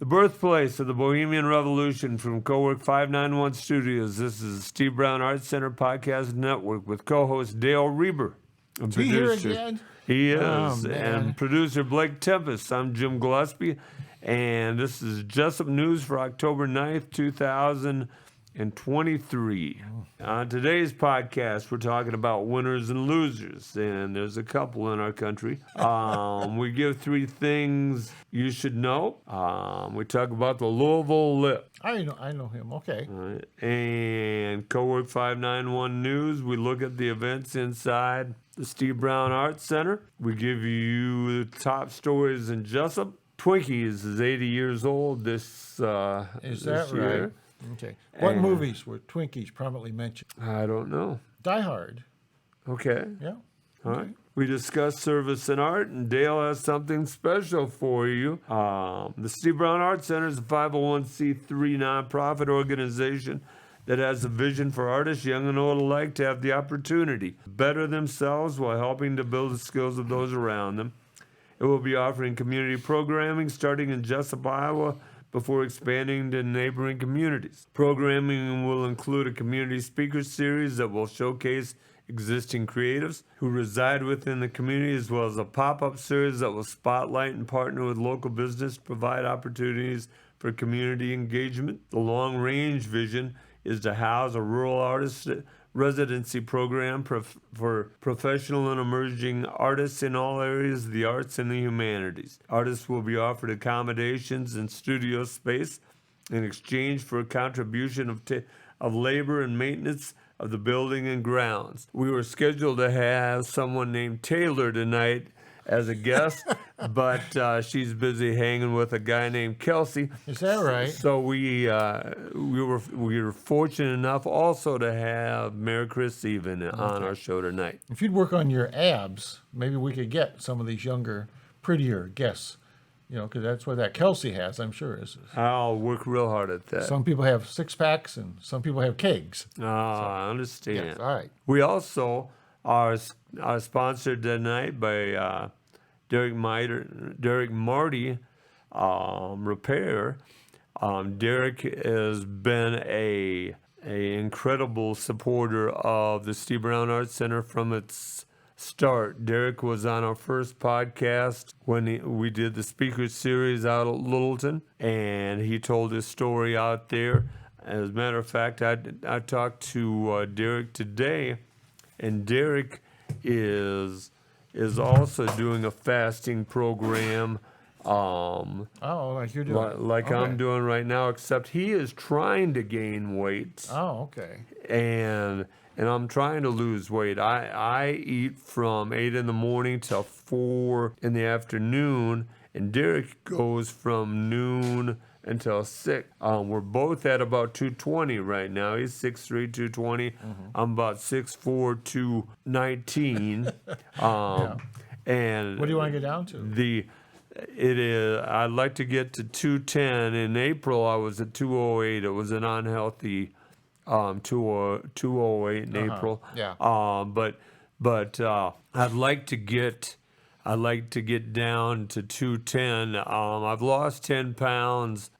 The birthplace of the Bohemian Revolution from Cowork 591 Studios. This is the Steve Brown Arts Center Podcast Network with co-host Dale Rueber. Is he here again? He is. Oh, and producer Blake Tempus. I'm Jim Gillespie. And this is Jesup News for October 9th, 2023. On today's podcast, we're talking about winners and losers, and there's a couple in our country. We give 3 things you should know. We talk about the Louisville Lip. I know him. Okay. And Cowork 591 News, we look at the events inside the Steve Brown Arts Center. We give you the top stories in Jesup. Twinkies is 80 years old this year. Is that right? Okay. What movies were Twinkies prominently mentioned? I don't know. Die Hard. Okay. Yeah. All right. We discuss service and art, and Dale has something special for you. The Steve Brown Arts Center is a 501c3 nonprofit organization that has a vision for artists, young and old alike, to have the opportunity to better themselves while helping to build the skills of those around them. It will be offering community programming starting in Jesup, Iowa, before expanding to neighboring communities. Programming will include a community speaker series that will showcase existing creatives who reside within the community, as well as a pop-up series that will spotlight and partner with local business to provide opportunities for community engagement. The long-range vision is to house a rural artist residency program for professional and emerging artists in all areas of the arts and the humanities. Artists will be offered accommodations and studio space in exchange for a contribution of labor and maintenance of the building and grounds. We were scheduled to have someone named Taylor tonight as a guest, but she's busy hanging with a guy named Kelsey. Is that right? So we were fortunate enough also to have Mayor Chris Even on our show tonight. If you'd work on your abs, maybe we could get some of these younger, prettier guests. You know, because that's what that Kelsey has, I'm sure. I'll work real hard at that. Some people have 6-packs and some people have kegs. I understand. Yes, all right. We also are sponsored tonight by Derek Marty Repair. Derek has been a incredible supporter of the Steve Brown Arts Center from its start. Derek was on our first podcast when we did the speaker series out at Littleton, and he told his story out there. As a matter of fact, I talked to Derek today, and Derek is also doing a fasting program. Like you're doing. Like okay. I'm doing right now, except he is trying to gain weight. Oh, okay. And I'm trying to lose weight. I eat from 8 in the morning till 4 in the afternoon, and Derek goes from noon until 6. We're both at about 220 right now. He's 6'3", 220. Mm-hmm. I'm about 6'4", 219. Yeah. And what do you want to get down to? I'd like to get to 210. In April, I was at 208. It was an unhealthy 208 in April. Yeah. But I'd like to get down to 210. I've lost 10 pounds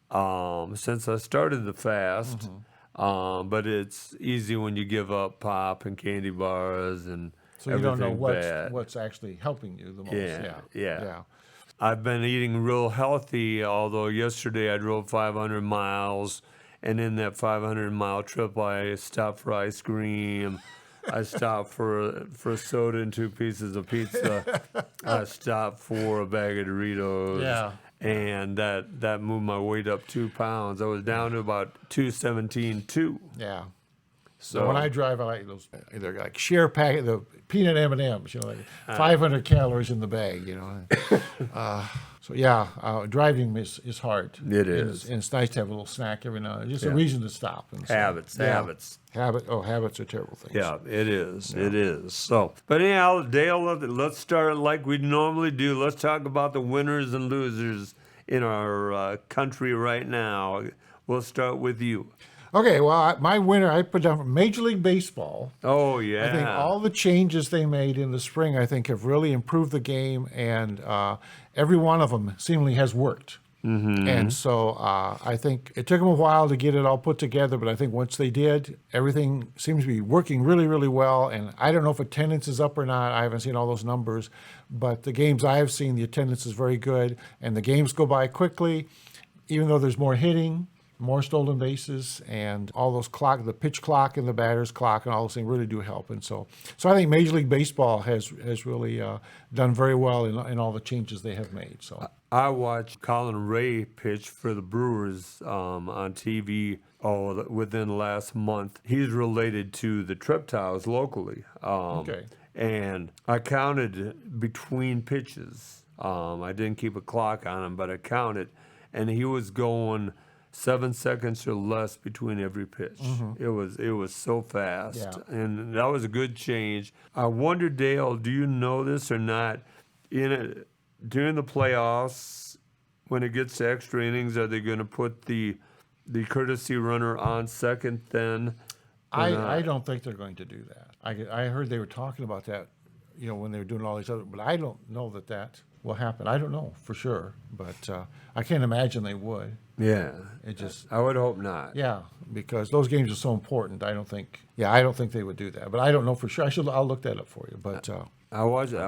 since I started the fast. Mm-hmm. But it's easy when you give up pop and candy bars and so you don't know bad. what's actually helping you the most. Yeah. I've been eating real healthy, although yesterday I drove 500 miles, and in that 500-mile trip I stopped for ice cream. I stopped for a soda and 2 pieces of pizza. I stopped for a bag of Doritos. Yeah. And that moved my weight up 2 pounds. I was down to about 217.2. Yeah. So when I drive, I like those either like share packet, the peanut M&Ms, like 500 calories in the bag, So driving is hard. It is. And it's nice to have a little snack every now and then. Just a reason to stop. And habits. Habits are terrible things. Yeah, it is. Yeah. It is. So, but anyhow, Dale, let's start like we normally do. Let's talk about the winners and losers in our country right now. We'll start with you. Okay, well, my winner, I put down for Major League Baseball. Oh, yeah. I think all the changes they made in the spring, I think, have really improved the game, and every one of them seemingly has worked. And so I think it took them a while to get it all put together, but I think once they did, everything seems to be working really, really well. And I don't know if attendance is up or not. I haven't seen all those numbers, but the games I have seen, the attendance is very good, and the games go by quickly, even though there's more hitting, more stolen bases, and all those the pitch clock and the batter's clock and all those things really do help. And so I think Major League Baseball has really done very well in all the changes they have made. So I watched Colin Ray pitch for the Brewers on TV within the last month. He's related to the Treptows locally. Okay. And I counted between pitches. I didn't keep a clock on him, but I counted. And he was going 7 seconds or less between every pitch. It was so fast. Yeah. And that was a good change. I wonder, Dale, do you know this or not? During the playoffs, when it gets to extra innings, are they going to put the courtesy runner on second then? I don't think they're going to do that. I heard they were talking about that, when they were doing all these other, but I don't know that will happen. I don't know for sure, but I can't imagine they would. Yeah. It just, I would hope not. yeah, because those games are so important. I don't think they would do that, but I don't know for sure. I'll look that up for you, but. I watched the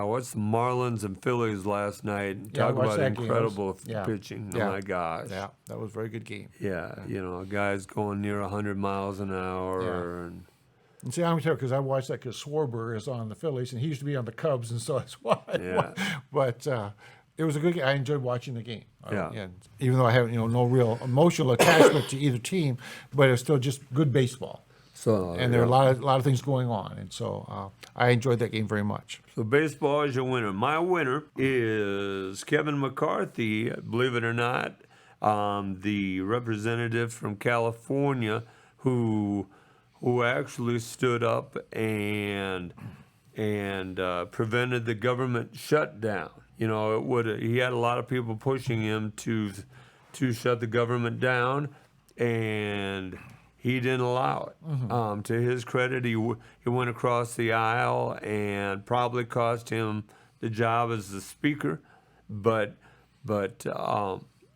Marlins and Phillies last night. Yeah, I Talk watched about that game. incredible Yeah. pitching. Yeah. Oh my gosh. Yeah, that was a very good game. Yeah, guys going near 100 miles an hour. Yeah. And see, I'm going to tell you, because I watched that because Rueber is on the Phillies, and he used to be on the Cubs, and so that's why. Yeah. But it was a good game. I enjoyed watching the game. Yeah. And even though I have no real emotional attachment to either team, but it's still just good baseball. So, And there are a lot of things going on, and so I enjoyed that game very much. So baseball is your winner. My winner is Kevin McCarthy, believe it or not, the representative from California who actually stood up and prevented the government shutdown. He had a lot of people pushing him to shut the government down, and he didn't allow it. To his credit, he went across the aisle and probably cost him the job as the speaker, but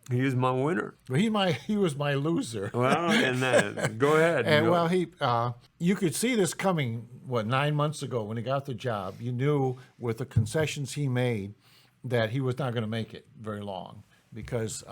he is my winner. Well, he was my loser. Well, and then go ahead. And you could see this coming. 9 months ago when he got the job, you knew with the concessions he made that he was not going to make it very long because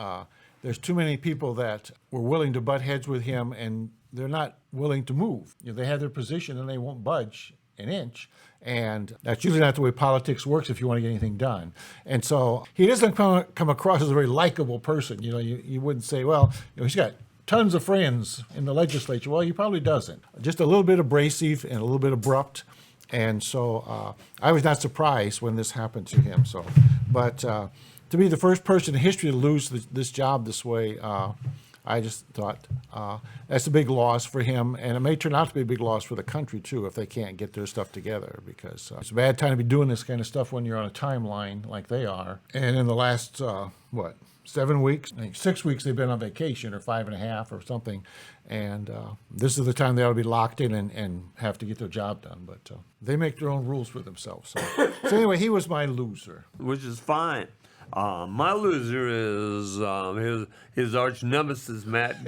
there's too many people that were willing to butt heads with him, and they're not willing to move. They have their position and they won't budge an inch. And that's usually not the way politics works if you want to get anything done. And so he doesn't come across as a very likable person. You wouldn't say, well, he's got tons of friends in the legislature. Well, he probably doesn't. Just a little bit abrasive and a little bit abrupt. And so I was not surprised when this happened to him. But to be the first person in history to lose this job this way, I just thought that's a big loss for him, and it may turn out to be a big loss for the country, too, if they can't get their stuff together, because it's a bad time to be doing this kind of stuff when you're on a timeline like they are. And in the last, 7 weeks, I think 6 weeks they've been on vacation, or 5.5 or something, and this is the time they ought to be locked in and have to get their job done, but they make their own rules for themselves. So anyway, he was my loser. Which is fine. My loser is his arch nemesis, Matt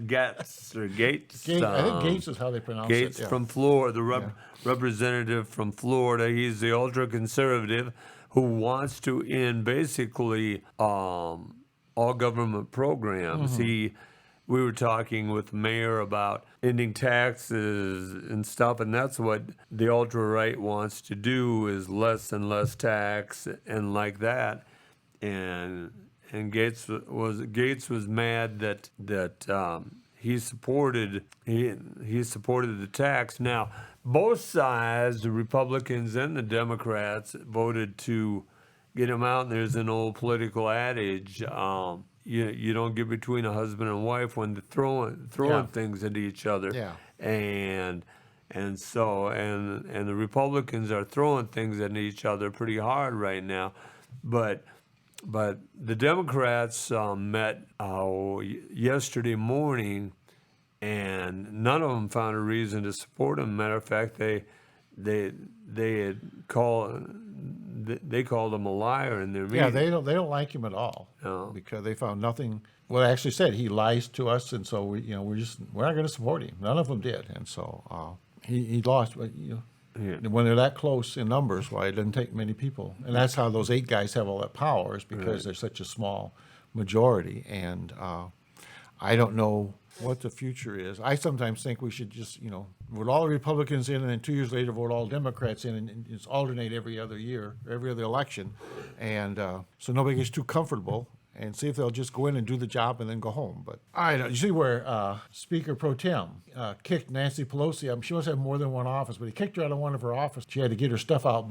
Gaetz or Gates. I think Gates is how they pronounce Gates it. Yeah. from Florida, the representative from Florida. He's the ultra conservative who wants to end basically all government programs. We were talking with the mayor about ending taxes and stuff, and that's what the ultra right wants to do, is less and less tax and like that. And Gates was mad that he supported the tax. Now, both sides, the Republicans and the Democrats, voted to get him out. And there's an old political adage: you don't get between a husband and wife when they're throwing things at each other. Yeah. And the Republicans are throwing things at each other pretty hard right now, but the Democrats met yesterday morning, and none of them found a reason to support him. Matter of fact, they had called they called him a liar in their meeting. Yeah, they don't like him at all. No. Because they found nothing. Well, they actually said he lies to us, and so we're not going to support him. None of them did, and so he lost. But when they're that close in numbers, why it doesn't take many people, and that's how those 8 guys have all that power, is because they're such a small majority. And I don't know what the future is. I sometimes think we should just, vote all the Republicans in, and then 2 years later vote all Democrats in, and just alternate every other year, every other election, and so nobody gets too comfortable, and see if they'll just go in and do the job and then go home. But you see where Speaker Pro Tem kicked Nancy Pelosi. She must have more than one office, but he kicked her out of one of her offices. She had to get her stuff out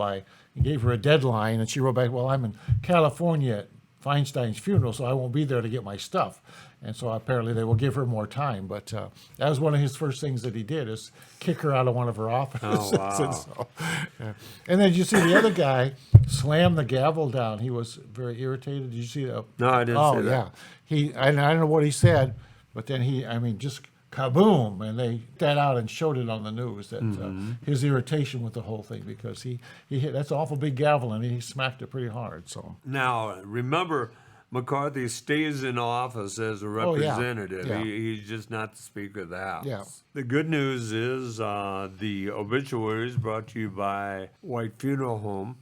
he gave her a deadline, and she wrote back, well, I'm in California at Feinstein's funeral, so I won't be there to get my stuff. And so apparently they will give her more time. But that was one of his first things that he did, is kick her out of one of her offices. Oh, wow. And then you see the other guy slam the gavel down. He was very irritated. Did you see that? No, I didn't see that. I don't know what he said, but then just kaboom, and they that out and showed it on the news, that his irritation with the whole thing, because he hit, that's an awful big gavel, and he smacked it pretty hard. So Now, remember, McCarthy stays in office as a representative. Yeah. He's just not the Speaker of the House. Yeah. The good news is the obituaries brought to you by White Funeral Home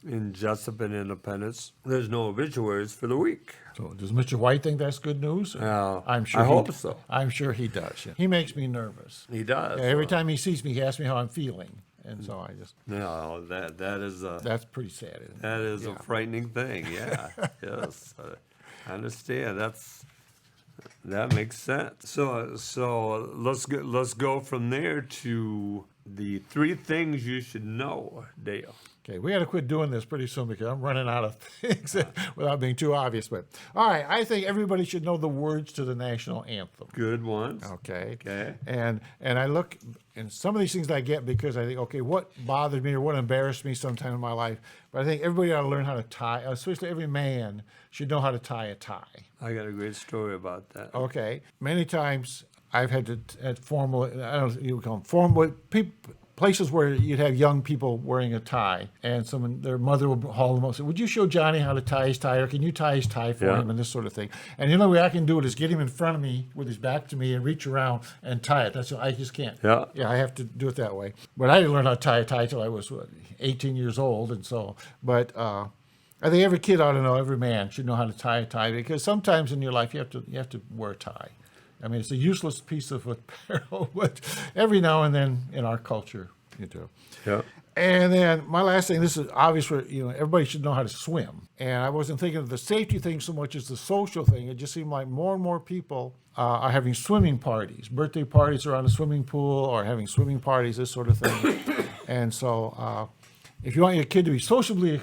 in Jesup and Independence. There's no obituaries for the week. So does Mr. White think that's good news? I'm sure. I hope so. I'm sure he does. Yeah. He makes me nervous. He does. Yeah, every time he sees me, he asks me how I'm feeling, and so I just. No, that is a That's pretty sad. Isn't it? that is a frightening thing. Yeah. Yes, I understand. That makes sense. So let's go from there to the 3 things you should know, Dale. Okay, we got to quit doing this pretty soon, because I'm running out of things without being too obvious. But all right, I think everybody should know the words to the national anthem. Good ones. Okay. Okay. And I look, and some of these things I get because I think, okay, what bothered me or what embarrassed me sometime in my life? But I think everybody ought to learn how to tie, especially every man should know how to tie a tie. I got a great story about that. Okay. Many times I've had to, at formal, I don't know, you would call them formal, places where you'd have young people wearing a tie, and their mother would haul them up and say, would you show Johnny how to tie his tie, or can you tie his tie for him, and this sort of thing. And the only way I can do it is get him in front of me with his back to me and reach around and tie it. I just can't. Yeah. Yeah, I have to do it that way. But I didn't learn how to tie a tie till I was 18 years old, and so, but I think every kid ought to know, every man should know how to tie a tie, because sometimes in your life you have to wear a tie. I mean, it's a useless piece of apparel, but every now and then in our culture, you do. Yeah. And then my last thing, this is obvious for, everybody should know how to swim. And I wasn't thinking of the safety thing so much as the social thing. It just seemed like more and more people are having swimming parties, birthday parties around a swimming pool, or having swimming parties, this sort of thing. And so if you want your kid to be socially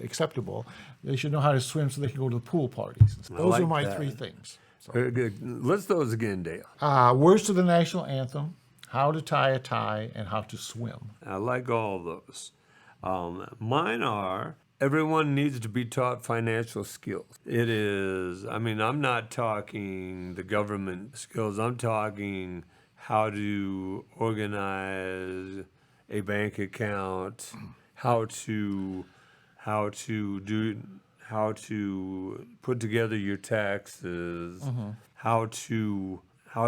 acceptable, they should know how to swim so they can go to the pool parties. Those like are my that. 3 things. So, Very good. List those again, Dale. words to the national anthem, how to tie a tie, and how to swim. I like all of those. Mine are, everyone needs to be taught financial skills. I'm not talking the government skills. I'm talking how to organize a bank account, how to put together your taxes, how to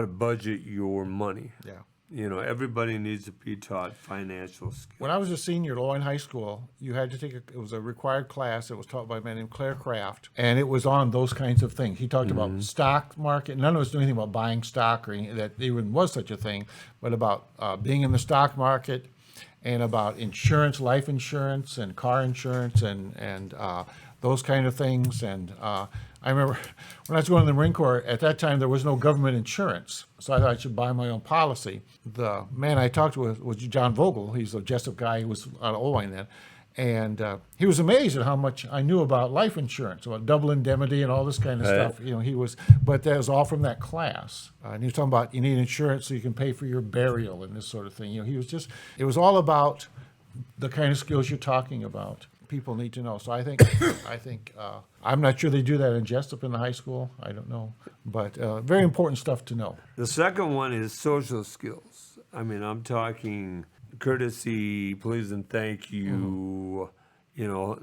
budget your money. Yeah. Everybody needs to be taught financial skills. When I was a senior at Loyal High School, you had to take it was a required class. It was taught by a man named Claire Craft, and it was on those kinds of things. He talked about stock market. None of us knew anything about buying stock, or that even was such a thing, but about being in the stock market, and about insurance, life insurance, and car insurance, and those kind of things. And I remember when I was going to the Marine Corps, at that time there was no government insurance, so I thought I should buy my own policy. The man I talked to was John Vogel. He's a Jesup guy. He was out of Owine then. And he was amazed at how much I knew about life insurance, about double indemnity and all this kind of stuff. But that was all from that class. And he was talking about you need insurance so you can pay for your burial and this sort of thing. It was all about the kind of skills you're talking about. People need to know. So I think I'm not sure they do that in Jesup in the high school. I don't know, but very important stuff to know. The second one is social skills. I'm talking courtesy, please and thank you, you know,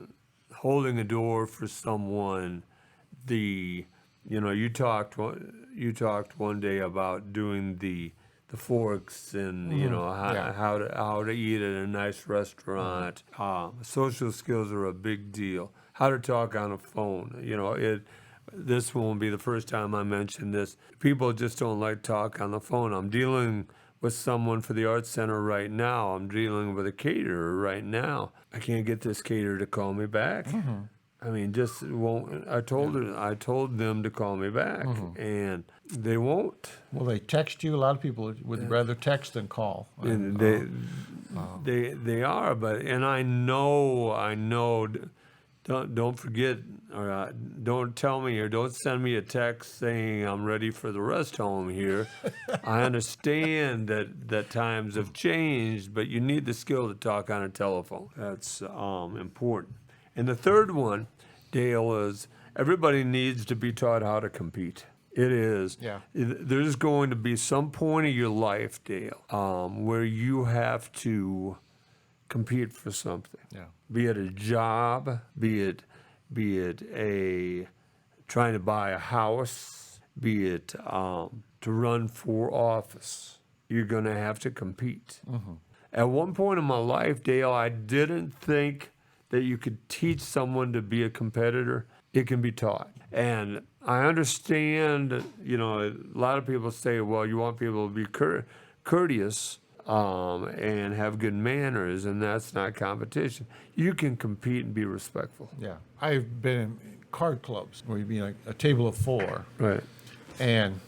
holding a door for someone. You talked one day about doing the forks and Yeah. how to eat at a nice restaurant. Social skills are a big deal. How to talk on a phone. This won't be the first time I mention this. People just don't like talk on the phone. I'm dealing with someone for the Arts Center right now. I'm dealing with a caterer right now. I can't get this caterer to call me back. I mean, just won't. I told them to call me back, and they won't. Well, they text you. A lot of people would rather text than call. And they are, and I know. Don't forget, or don't tell me, or don't send me a text saying I'm ready for the rest home here. I understand that times have changed, but you need the skill to talk on a telephone. That's important. And the third one, Dale, is everybody needs to be taught how to compete. It is. Yeah. There's going to be some point of your life, Dale, where you have to compete for something. Yeah. Be it a job, be it trying to buy a house, be it to run for office. You're going to have to compete. At one point in my life, Dale, I didn't think that you could teach someone to be a competitor. It can be taught. And I understand, a lot of people say, well, you want people to be courteous and have good manners, and that's not competition. You can compete and be respectful. Yeah. I've been in card clubs where you'd be like a table of four. Right. And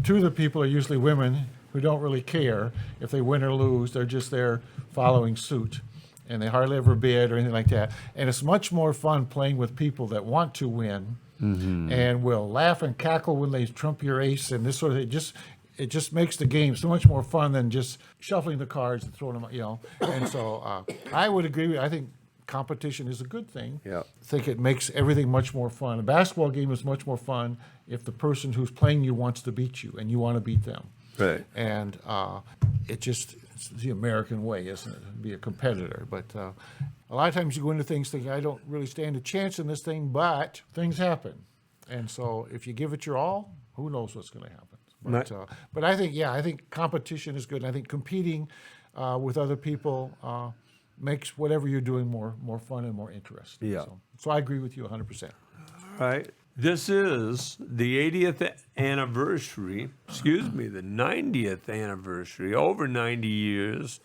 two of the people are usually women who don't really care if they win or lose. They're just there following suit. And they hardly ever bid or anything like that. And it's much more fun playing with people that want to win and will laugh and cackle when they trump your ace and this sort of thing. It just makes the game so much more fun than just shuffling the cards and throwing them, And so I would agree with you. I think competition is a good thing. Yeah. I think it makes everything much more fun. A basketball game is much more fun if the person who's playing you wants to beat you and you want to beat them. Right. And it's the American way, isn't it? To be a competitor. But a lot of times you go into things thinking, I don't really stand a chance in this thing, but things happen. And so if you give it your all, who knows what's going to happen. But I think competition is good. And I think competing with other people makes whatever you're doing more fun and more interesting. Yeah. So I agree with you 100%. All right. This is the 80th anniversary, the 90th anniversary, over 90 years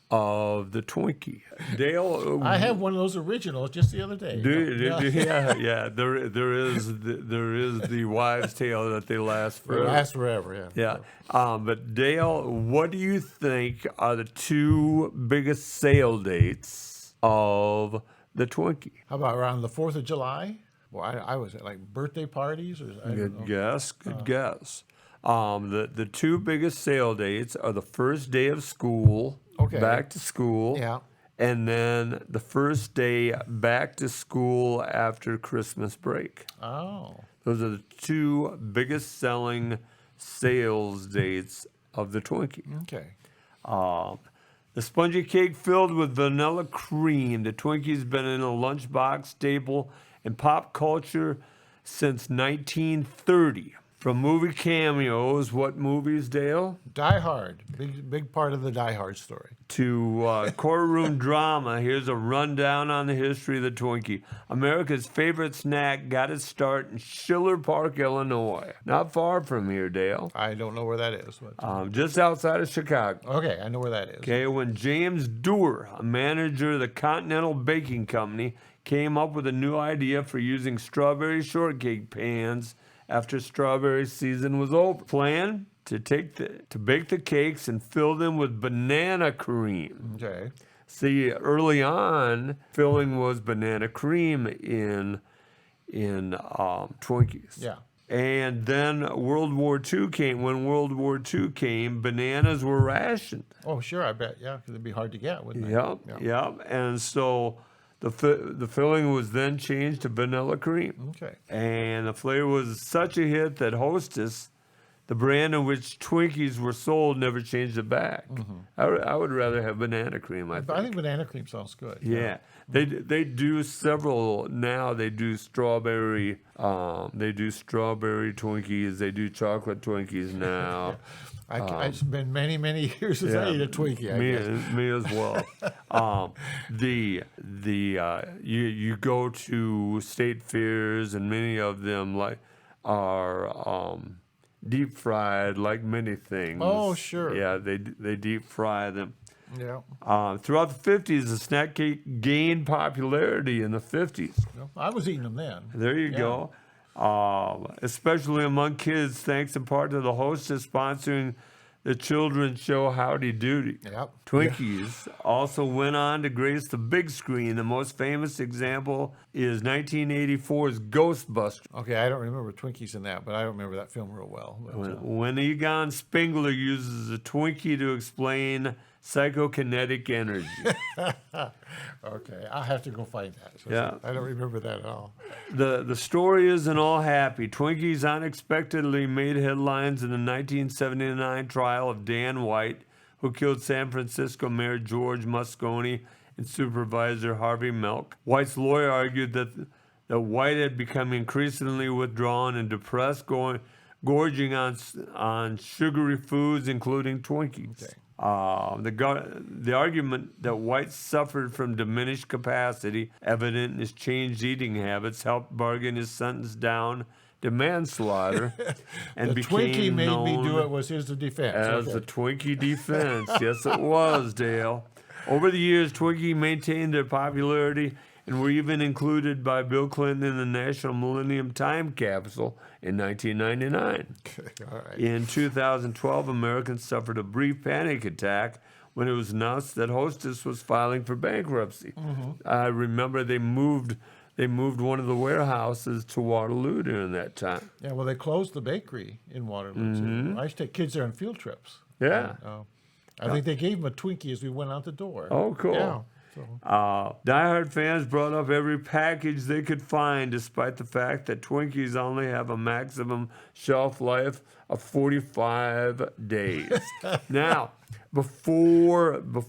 of the Twinkie. Dale, I have one of those originals just the other day. Yeah. There is the wives' tale that they last They forever. last forever, yeah. But Dale, what do you think are the two biggest sale dates of the Twinkie? How about around the 4th of July? Well, I was at like birthday parties or I don't Good know. guess. Good guess. The two biggest sale dates are the first day of school, back to school, Yeah. and then the first day back to school after Christmas break. Oh. Those are the two biggest selling sales dates of the Twinkie. Okay. The spongy cake filled with vanilla cream. The Twinkie's been in a lunchbox staple in pop culture since 1930. From movie cameos, what movies, Dale? Die Hard. Big part of the Die Hard story. To courtroom drama, here's a rundown on the history of the Twinkie. America's favorite snack got its start in Schiller Park, Illinois. Not far from here, Dale. I don't know where that is. But, Just outside of Chicago. okay, I know where that is. Okay, when James Dewar, a manager of the Continental Baking Company, came up with a new idea for using strawberry shortcake pans after strawberry season was over. Plan to bake the cakes and fill them with banana cream. Okay. See, early on, filling was banana cream in Twinkies. Yeah. And then World War II came. When World War II came, bananas were rationed. Oh, sure, I bet. Yeah, because it'd be hard to get, wouldn't it? Yep. And so the filling was then changed to vanilla cream. Okay. And the flavor was such a hit that Hostess the brand in which Twinkies were sold never changed it back. I would rather have banana cream, I But I think. think banana cream sounds good. Yeah. They do several now. They do strawberry. They do strawberry Twinkies. They do chocolate Twinkies now. It's been many, many years since I ate a Twinkie, I guess. Me as well. You go to state fairs and many of them are deep fried like many things. Oh, sure. Yeah, they deep fry them. Yeah. Throughout the 50s, the snack cake gained popularity in the 50s. I was eating them then. There you go. Especially among kids, thanks in part to the hostess sponsoring the children's show Howdy Doody. Yep. Twinkies also went on to grace the big screen. The most famous example is 1984's Ghostbusters. Okay, I don't remember Twinkies in that, but I don't remember that film real well. But, When Egon Spengler uses a Twinkie to explain psychokinetic energy. okay, I'll have to go find that. So Yeah. I don't remember that at all. The story isn't all happy. Twinkies unexpectedly made headlines in the 1979 trial of Dan White, who killed San Francisco Mayor George Moscone and Supervisor Harvey Milk. White's lawyer argued that White had become increasingly withdrawn and depressed, gorging on sugary foods, including Twinkies. Okay. The argument that White suffered from diminished capacity, evident in his changed eating habits, helped bargain his sentence down to manslaughter, and The became Twinkie made me known do it was his defense. as Okay. the Twinkie defense. Yes, it was, Dale. Over the years, Twinkie maintained their popularity and were even included by Bill Clinton in the National Millennium Time Capsule in 1999. All right. In 2012, Americans suffered a brief panic attack when it was announced that Hostess was filing for bankruptcy. I remember they moved one of the warehouses to Waterloo during that time. Yeah, well, they closed the bakery in Waterloo, too. I used to take kids there on field trips. Yeah. I think they gave him a Twinkie as we went out the door. Oh, cool. Yeah. So, Diehard fans brought up every package they could find, despite the fact that Twinkies only have a maximum shelf life of 45 days. Now, before the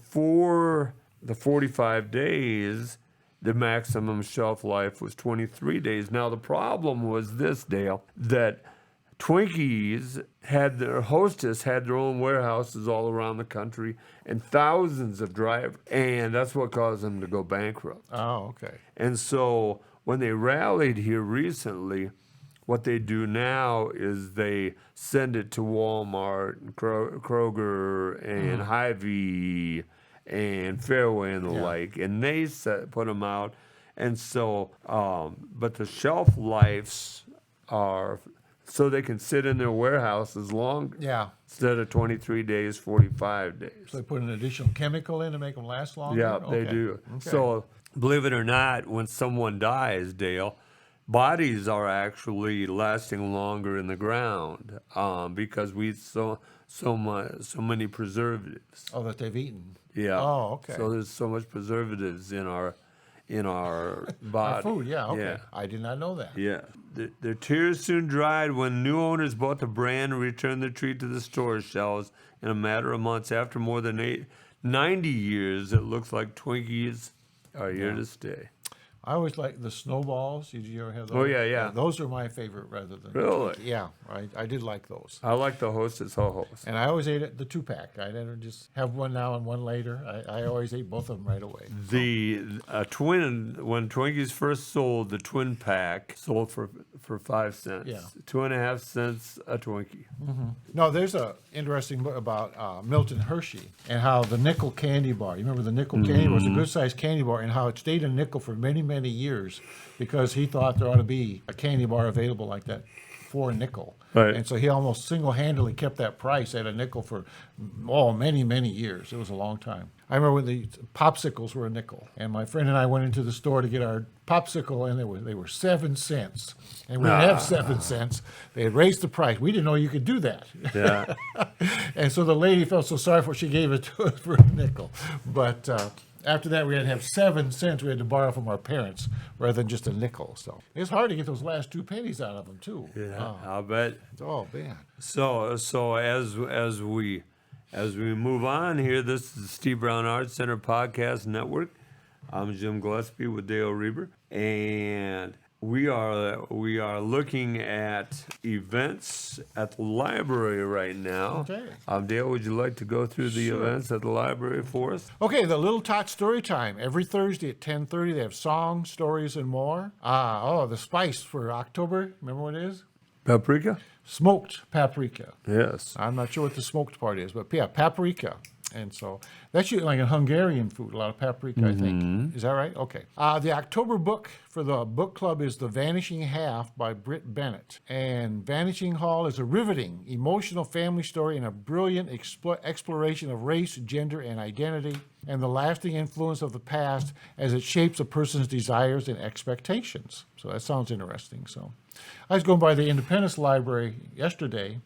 45 days, the maximum shelf life was 23 days. Now, the problem was this, Dale, that Twinkies Hostess had their own warehouses all around the country and thousands of drivers, and that's what caused them to go bankrupt. oh, okay. And so when they rallied here recently, what they do now is they send it to Walmart and Kroger and Hy-Vee and Fairway and the like, and they put them out. And so, but the shelf lives are so they can sit in their warehouses longer. Yeah. Instead of 23 days, 45 days. So they put an additional chemical in to make them last longer? Yeah, they Okay. do. Okay. So, believe it or not, when someone dies, Dale, bodies are actually lasting longer in the ground because we eat so many preservatives. Oh, that they've eaten. Yeah. Oh, okay. So there's so much preservatives in our Our body. food, yeah, okay. Yeah. I did not know that. Yeah. Their tears soon dried when new owners bought the brand and returned the treat to the store shelves in a matter of months. After more than 90 years, it looks like Twinkies are here to stay. I always like the snowballs. Did you ever have those? Oh, yeah. Those are my favorite rather than Really? Yeah, I did like those. I like the Hostess Ho-Hos. And I always ate it, the 2-pack. I never just have one now and one later. I always ate both of them right away. When Twinkies first sold, the twin pack sold for 5 cents. Yeah. 2.5 cents a Twinkie. No, there's a interesting book about Milton Hershey and how the nickel candy bar. You remember the nickel candy bar was a good sized candy bar, and how it stayed a nickel for many years because he thought there ought to be a candy bar available like that for a nickel. Right. And so he almost single-handedly kept that price at a nickel for many years. It was a long time. I remember when the popsicles were a nickel, and my friend and I went into the store to get our popsicle, and they were 7 cents, and we didn't have 7 cents. They had raised the price. We didn't know you could do that. Yeah. And so the lady felt so sorry for it, she gave it to us for a nickel. But After that, we had to have 7 cents we had to borrow from our parents rather than just a nickel. So it's hard to get those last 2 pennies out of them, too. Yeah, I'll bet. Oh, man. So as we move on here, this is the Steve Brown Arts Center Podcast Network. I'm Jim Gillespie with Dale Rueber, and we are looking at events at the library right now. Okay. Dale, would you like to go through the events at the library for us? Okay, the Little Tot Story Time. Every Thursday at 10:30, they have songs, stories, and more. The spice for October. Remember what it is? Paprika? Smoked paprika. Yes. I'm not sure what the smoked part is, but yeah, paprika. And so that's usually like a Hungarian food, a lot of paprika, I think. Is that right? Okay. The October book for the book club is The Vanishing Half by Britt Bennett. And Vanishing Hall is a riveting, emotional family story and a brilliant exploration of race, gender, and identity, and the lasting influence of the past as it shapes a person's desires and expectations. So that sounds interesting. So I was going by the Independence Library yesterday,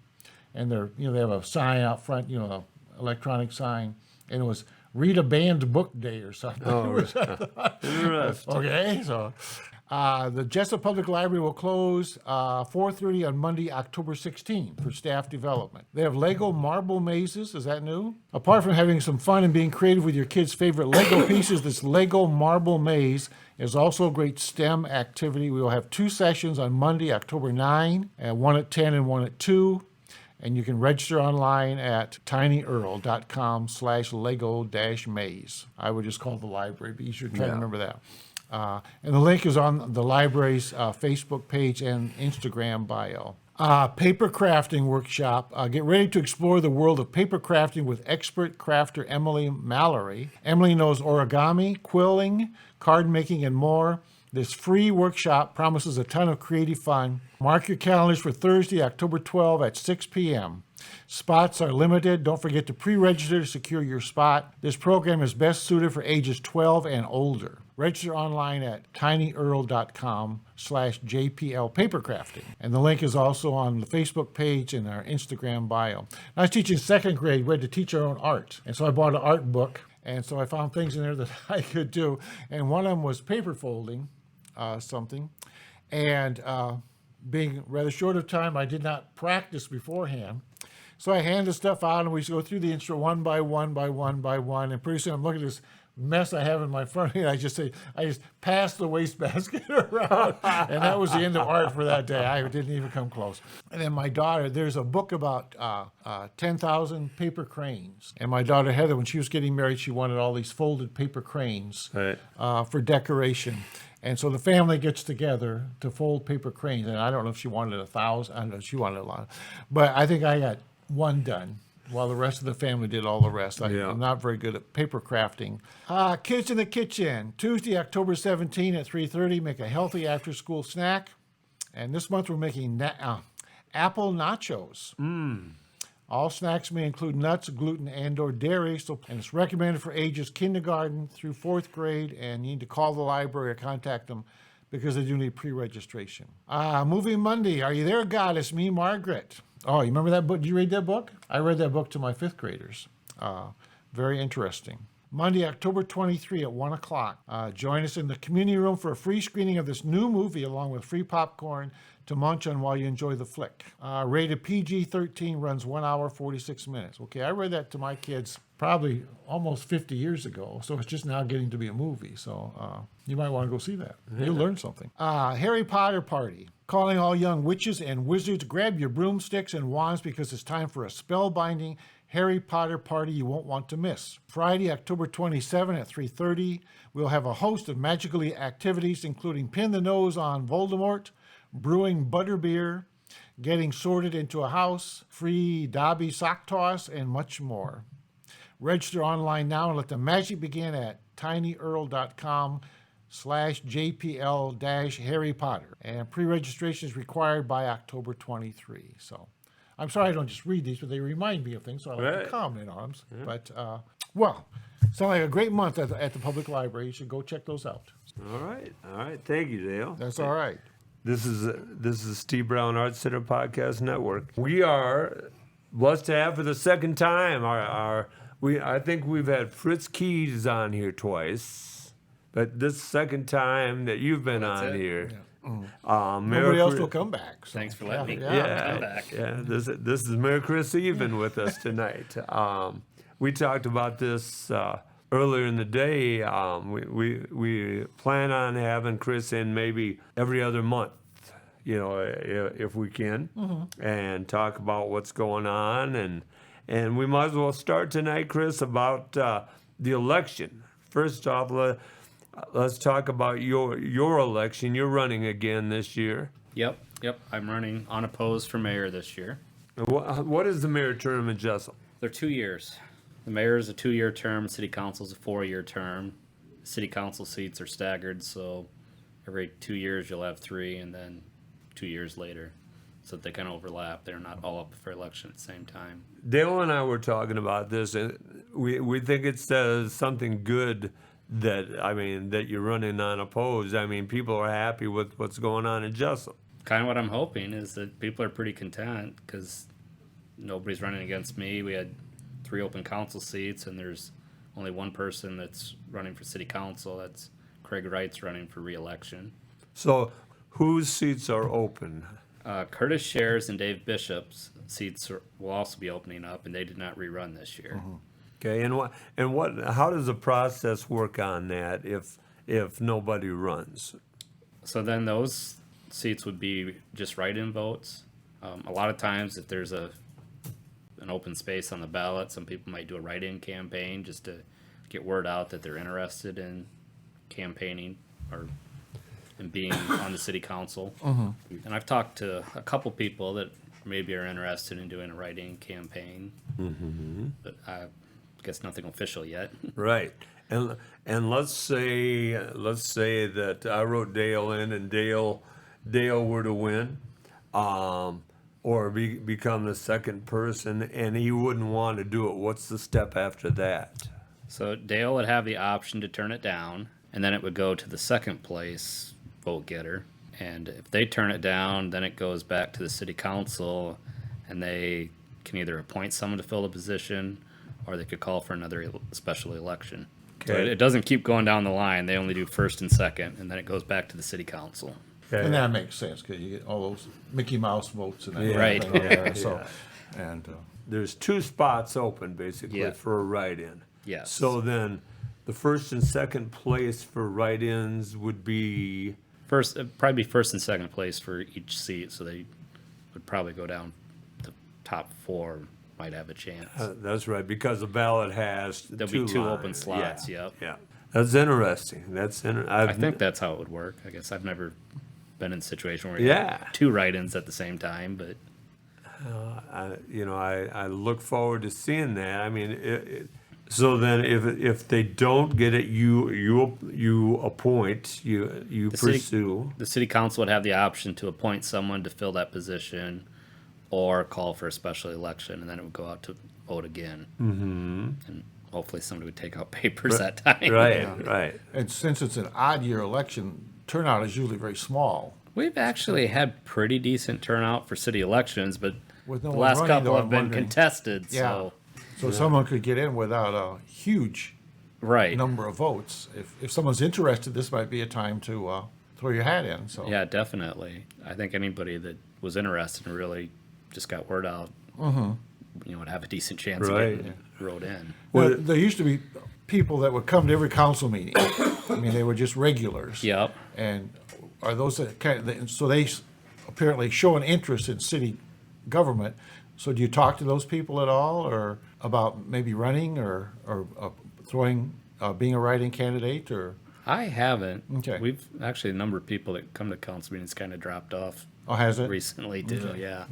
and they have a sign out front, electronic sign, and it was read a banned book day or something. Oh, interesting. Okay, so the Jesup Public Library will close 4:30 on Monday, October 16th for staff development. They have Lego marble mazes. Is that new? Apart from having some fun and being creative with your kids' favorite Lego pieces, this Lego marble maze is also a great STEM activity. We will have 2 sessions on Monday, October 9, one at 10 and one at 2. And you can register online at tinyearl.com/Lego-maze. I would just call the library, but you should try to remember that. And the link is on the library's Facebook page and Instagram bio. Paper crafting workshop. Get ready to explore the world of paper crafting with expert crafter Emily Mallory. Emily knows origami, quilling, card making, and more. This free workshop promises a ton of creative fun. Mark your calendars for Thursday, October 12 at 6 p.m. Spots are limited. Don't forget to pre-register to secure your spot. This program is best suited for ages 12 and older. Register online at tinyearl.com/JPL papercrafting. And the link is also on the Facebook page and our Instagram bio. I was teaching 2nd grade. We had to teach our own art. And so I bought an art book. And so I found things in there that I could do. And one of them was paper folding. Something. And being rather short of time, I did not practice beforehand. So I hand the stuff out, and we go through the intro one by one by one by one. And pretty soon I'm looking at this mess I have in my front of me. I just pass the wastebasket around. And that was the end of art for that day. I didn't even come close. And then my daughter, there's a book about 10,000 paper cranes. And my daughter Heather, when she was getting married, she wanted all these folded paper cranes for decoration. And so the family gets together to fold paper cranes. And I don't know if she wanted 1,000. I don't know, she wanted a lot. But I think I got one done while the rest of the family did all the rest. I'm not very good at paper crafting. Kids in the Kitchen. Tuesday, October 17 at 3:30. Make a healthy after-school snack. And this month we're making apple nachos. All snacks may include nuts, gluten, and/or dairy, and it's recommended for ages kindergarten through 4th grade, and you need to call the library or contact them because they do need pre-registration. Movie Monday. Are you there, Goddess? Me, Margaret. Oh, you remember that book? Did you read that book? I read that book to my 5th graders. Very interesting. Monday, October 23 at 1 o'clock. Join us in the community room for a free screening of this new movie along with free popcorn to munch on while you enjoy the flick. Rated PG-13, runs 1 hour, 46 minutes. Okay, I read that to my kids probably almost 50 years ago, so it's just now getting to be a movie. So you might want to go see that. You'll learn something. Harry Potter Party. Calling all young witches and wizards, grab your broomsticks and wands because it's time for a spellbinding Harry Potter party you won't want to miss. Friday, October 27 at 3:30, we'll have a host of magical activities, including pin the nose on Voldemort, brewing butterbeer, getting sorted into a house, free Dobby sock toss, and much more. Register online now and let the magic begin at tinyearl.com/JPL-Harry Potter. And pre-registration is required by October 23. So I'm sorry I don't just read these, but they remind me of things, so I like to comment on them. Yeah. But, sounds like a great month at the public library. You should go check those out. All right. Thank you, Dale. That's all right. This is Steve Brown Arts Center Podcast Network. We are blessed to have for the second time our I think we've had Fritz Keys on here twice, but this second time that you've been That's on it. here. Nobody else will come back. So. Thanks for letting me Yeah, come back. yeah. This is Merry Chris Even with us tonight. We talked about this earlier in the day. We plan on having Chris in maybe every other month, if we can, and talk about what's going on, and we might as well start tonight, Chris, about the election. First off, let's talk about your election. You're running again this year. Yep. I'm running unopposed for mayor this year. What is the mayor term in Jesup? They're 2 years. The mayor is a 2-year term. City council's a 4-year term. City council seats are staggered, so every 2 years you'll have 3, and then 2 years later, so that they kind of overlap. They're not all up for election at the same time. Dale and I were talking about this, and we think it says something good that you're running unopposed. I mean, people are happy with what's going on in Jesup. Kind of what I'm hoping is that people are pretty content because nobody's running against me. We had 3 open council seats, and there's only one person that's running for city council. That's Craig Wright's running for re-election. So, whose seats are open? Curtis Shares and Dave Bishop's seats will also be opening up, and they did not rerun this year. Okay, and how does the process work on that if nobody runs? So then those seats would be just write-in votes. A lot of times, if there's an open space on the ballot, some people might do a write-in campaign just to get word out that they're interested in campaigning or in being on the city council. And I've talked to a couple people that maybe are interested in doing a write-in campaign, but I guess nothing official yet. Right, and let's say that I wrote Dale in, and Dale were to win, or become the second person, and he wouldn't want to do it. What's the step after that? So Dale would have the option to turn it down, and then it would go to the second place vote getter. And if they turn it down, then it goes back to the city council, and they can either appoint someone to fill the position, or they could call for another special election. So Okay. it doesn't keep going down the line. They only do first and second, and then it goes back to the city council. Okay. And that makes sense because you get all those Mickey Mouse votes and that. Yeah. Right. kind of there, so, and There's 2 spots open basically Yeah. for a write-in. Yes. So then, the first and second place for write-ins would be. First, probably first and second place for each seat, so they would probably go down. The top 4 might have a chance. That's right, because the ballot has There'll two be 2 lines. open slots. Yep. Yeah, that's interesting. I think that's how it would work. I guess I've never been in a situation where you Yeah. have 2 write-ins at the same time, but I look forward to seeing that. I mean, so then if they don't get it, you appoint, you pursue. the city council would have the option to appoint someone to fill that position or call for a special election, and then it would go out to vote again. And hopefully somebody would take out papers that time. Right. and since it's an odd year election, turnout is usually very small. We've actually had pretty decent turnout for city elections, but With no the one last running, couple though, have I'm been wondering. contested. Yeah. So So someone could get in without a huge right. number of votes. If someone's interested, this might be a time to throw your hat in. So Yeah, definitely. I think anybody that was interested and really just got word out, would have a decent chance Right. of getting wrote in. There used to be people that would come to every council meeting. I mean, they were just regulars. Yep. And are those that so they apparently show an interest in city government. So do you talk to those people at all, or about maybe running or being a write-in candidate, or? I haven't. Okay. We've actually, a number of people that come to council meetings kind of dropped off Oh, has it? recently too. Yeah.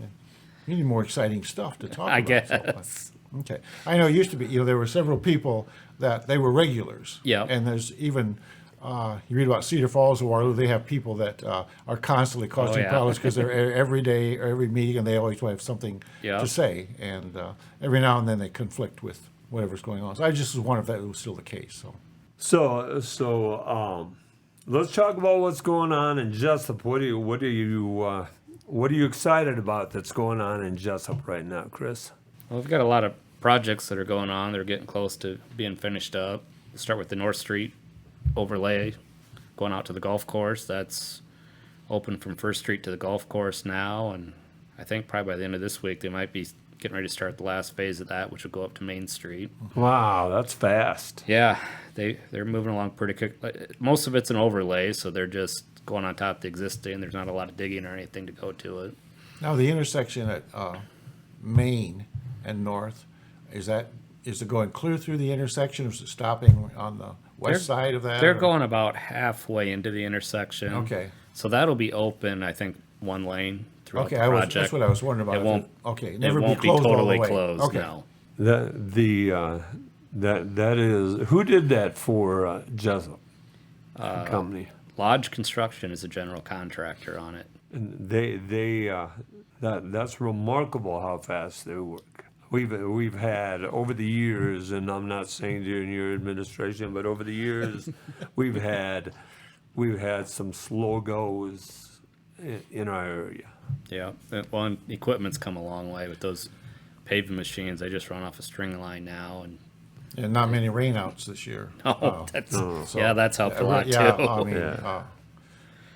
You need more exciting stuff to talk I about. guess. Okay. I know it used to be, there were several people that they were regulars. Yep. And there's even, you read about Cedar Falls or Waterloo, they have people that are constantly causing yeah. problems because they're every day or every meeting and they always have something Yep. to say. And every now and then they conflict with whatever's going on. So I just was wondering if that was still the case. So let's talk about what's going on in Jesup. What are you excited about that's going on in Jesup right now, Chris? Well, we've got a lot of projects that are going on. They're getting close to being finished up. We'll start with the North Street overlay going out to the golf course. That's open from First Street to the golf course now, and I think probably by the end of this week they might be getting ready to start the last phase of that, which will go up to Main Street. Wow, that's fast. Yeah, they're moving along pretty quick. Most of it's an overlay, so they're just going on top of the existing. There's not a lot of digging or anything to go to it. Now, the intersection at Main and North, is it going clear through the intersection, or is it stopping on the west side of that? They're or- going about halfway into the intersection. Okay. So that'll be open, I think, one lane throughout Okay, the project. that's what I was wondering about. It won't. Okay, It never be won't be closed all the totally way. closed. Okay. No. That is, who did that for Jesup company? Lodge Construction is a general contractor on it. And that's remarkable how fast they work. We've had over the years, and I'm not saying during your administration, but over the years, we've had some slow goes in our area. Yeah. Well, and equipment's come a long way with those paving machines. They just run off a string line now, and And not many rainouts this year. that's So- yeah, that's helped a lot Yeah, too. I mean, Yeah.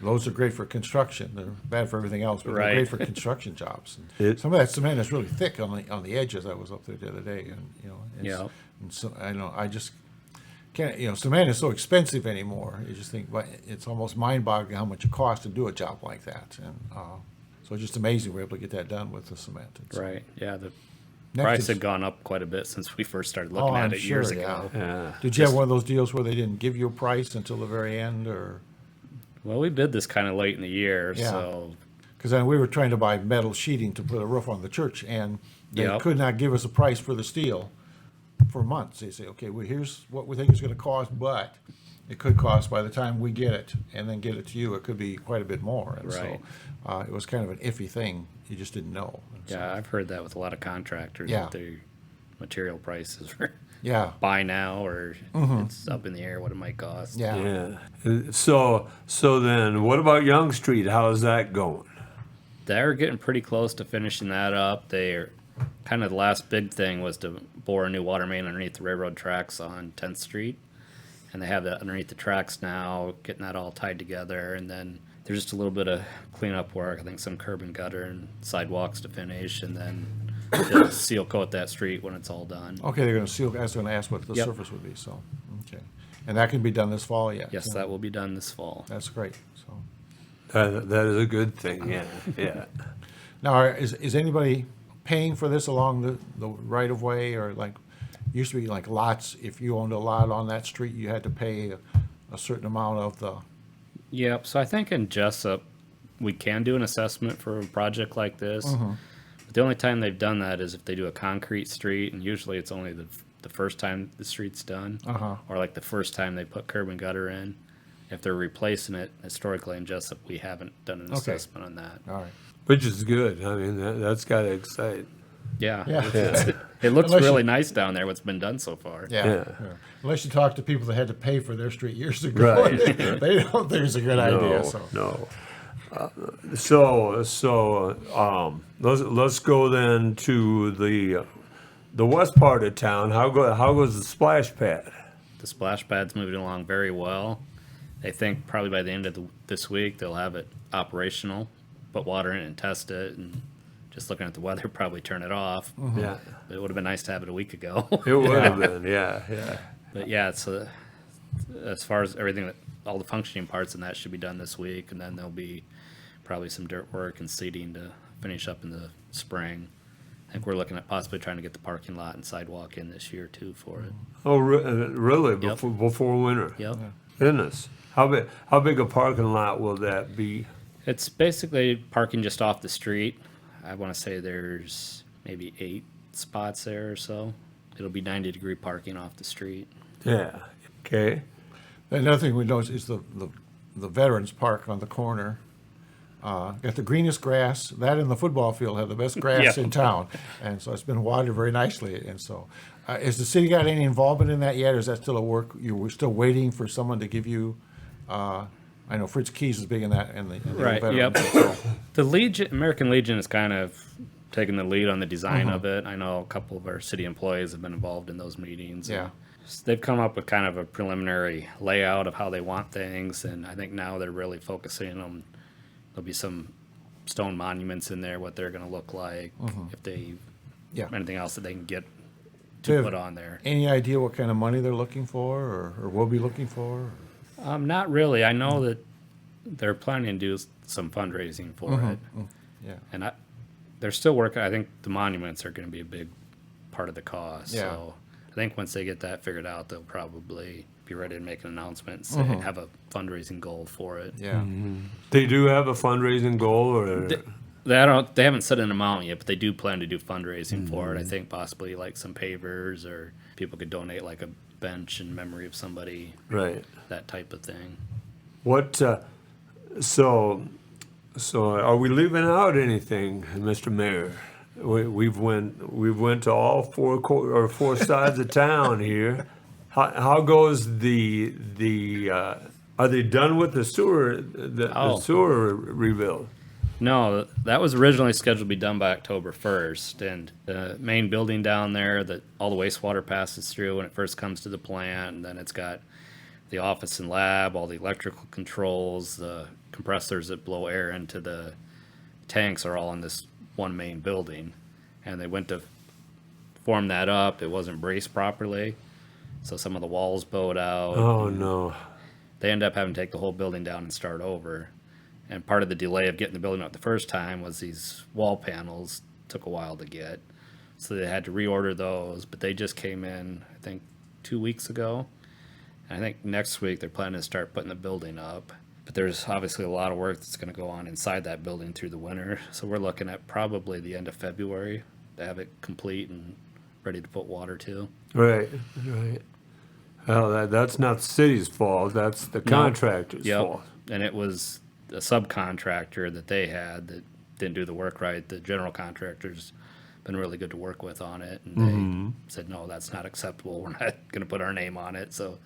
those are great for construction. They're bad for everything else, but they're Right. great for construction jobs. And It- some of that cement is really thick on the edges. I was up there the other day, and Yeah. And so I just can't. Cement is so expensive anymore. You just think, but it's almost mind-boggling how much it costs to do a job like that. And so it's just amazing we're able to get that done with the cement. And so- Right. Yeah. The Next price is- had gone up quite a bit since we first started Oh, looking I'm at it sure, years yeah. ago. Yeah. Did you have one of those deals where they didn't give you a price until the very end, or? Well, we bid this kind of late in the year, Yeah. so Because then we were trying to buy metal sheeting to put a roof on the church, and they Yep. could not give us a price for the steel for months. They say, okay, well, here's what we think it's gonna cost, but it could cost by the time we get it and then get it to you, it could be quite a bit more. And Right. so, it was kind of an iffy thing. You just didn't know. And so- yeah, I've heard that with a lot of contractors. Yeah. That their material prices are Yeah, buy now, or it's up in the air what it might cost. yeah. Yeah. So then, what about Young Street? How's that going? They're getting pretty close to finishing that up. They're kind of the last big thing was to bore a new water main underneath the railroad tracks on 10th Street. And they have that underneath the tracks now, getting that all tied together. And then there's just a little bit of cleanup work. I think some curb and gutter and sidewalks to finish. And then they'll seal coat that street when it's all done. Okay, they're gonna seal, I was gonna ask what the Yep. surface would be, so, okay. And that can be done this fall yet? Yes, that will be done this fall. That's great, so. That is a good thing. Yeah. Yeah. Now, is anybody paying for this along the right of way, or like, used to be like lots, if you owned a lot on that street, you had to pay a certain amount of the, Yep. So I think in Jesup, we can do an assessment for a project like this. But the only time they've done that is if they do a concrete street, and usually it's only the first time the street's done, or like the first time they put curb and gutter in. If they're replacing it, historically in Jesup, we haven't done an Okay. assessment on that. all right. Which is good. I mean, that's got to excite. Yeah. Yeah. It looks Unless you- really nice down there, what's been done so far. Yeah, Yeah. yeah. Unless you talk to people that had to pay for their street years ago. Right. They don't think it's a good idea, so. No. Let's go then to the west part of town. How goes the splash pad? The splash pad's moving along very well. They think probably by the end of this week they'll have it operational, put water in it and test it, and just looking at the weather, probably turn it off. Yeah, It would have been nice to have it a week ago. it would have been. Yeah, yeah. But yeah, it's as far as everything that all the functioning parts and that should be done this week, and then there'll be probably some dirt work and seeding to finish up in the spring. I think we're looking at possibly trying to get the parking lot and sidewalk in this year too for it. Oh, really? Before winter? Yep. Goodness. How big a parking lot will that be? It's basically parking just off the street. I want to say there's maybe 8 spots there or so. It'll be 90-degree parking off the street. Yeah. Okay. Another thing we noticed is the Veterans Park on the corner. Got the greenest grass. That and the football field have the best grass Yeah. in town, and so it's been watered very nicely. And so, has the city got any involvement in that yet, or is that still a work? We're still waiting for someone to give you. I know Fritz Keys is big in that, and the Right, veterans. yep. The Legion, American Legion is kind of taking the lead on the design of it. I know a couple of our city employees have been involved in those meetings. Yeah. They've come up with kind of a preliminary layout of how they want things, and I think now they're really focusing on, there'll be some stone monuments in there, what they're gonna look like, if they, Yeah. anything else that they can get Do you to have put on there. Any idea what kind of money they're looking for or will be looking for? Not really. I know that they're planning to do some fundraising for it, Yeah. and they're still working. I think the monuments are gonna be a big part of the cost, Yeah. so I think once they get that figured out, they'll probably be ready to make an announcement, say, have a fundraising goal for it. Yeah. They do have a fundraising goal, or They haven't set an amount yet, but they do plan to do fundraising for it. I think possibly like some pavers, or people could donate like a bench in memory of somebody, right? that type of thing. What? So are we leaving out anything, Mr. Mayor? We've went to all four sides of town here. How goes the are they done with the sewer the sewer rebuild? No, that was originally scheduled to be done by October 1st, and the main building down there that all the wastewater passes through when it first comes to the plant, and then it's got the office and lab, all the electrical controls, the compressors that blow air into the tanks are all in this one main building. And they went to form that up. It wasn't braced properly, so some of the walls bowed out. Oh no! They ended up having to take the whole building down and start over. And part of the delay of getting the building up the first time was these wall panels took a while to get. So they had to reorder those, but they just came in, I think, 2 weeks ago. And I think next week they're planning to start putting the building up. But there's obviously a lot of work that's going to go on inside that building through the winter. So we're looking at probably the end of February to have it complete and ready to put water to. Right. Well, that's not the city's fault. That's the contractor's fault. And it was a subcontractor that they had that didn't do the work right. The general contractor's been really good to work with on it, and they said, no, that's not acceptable. We're not going to put our name on it. So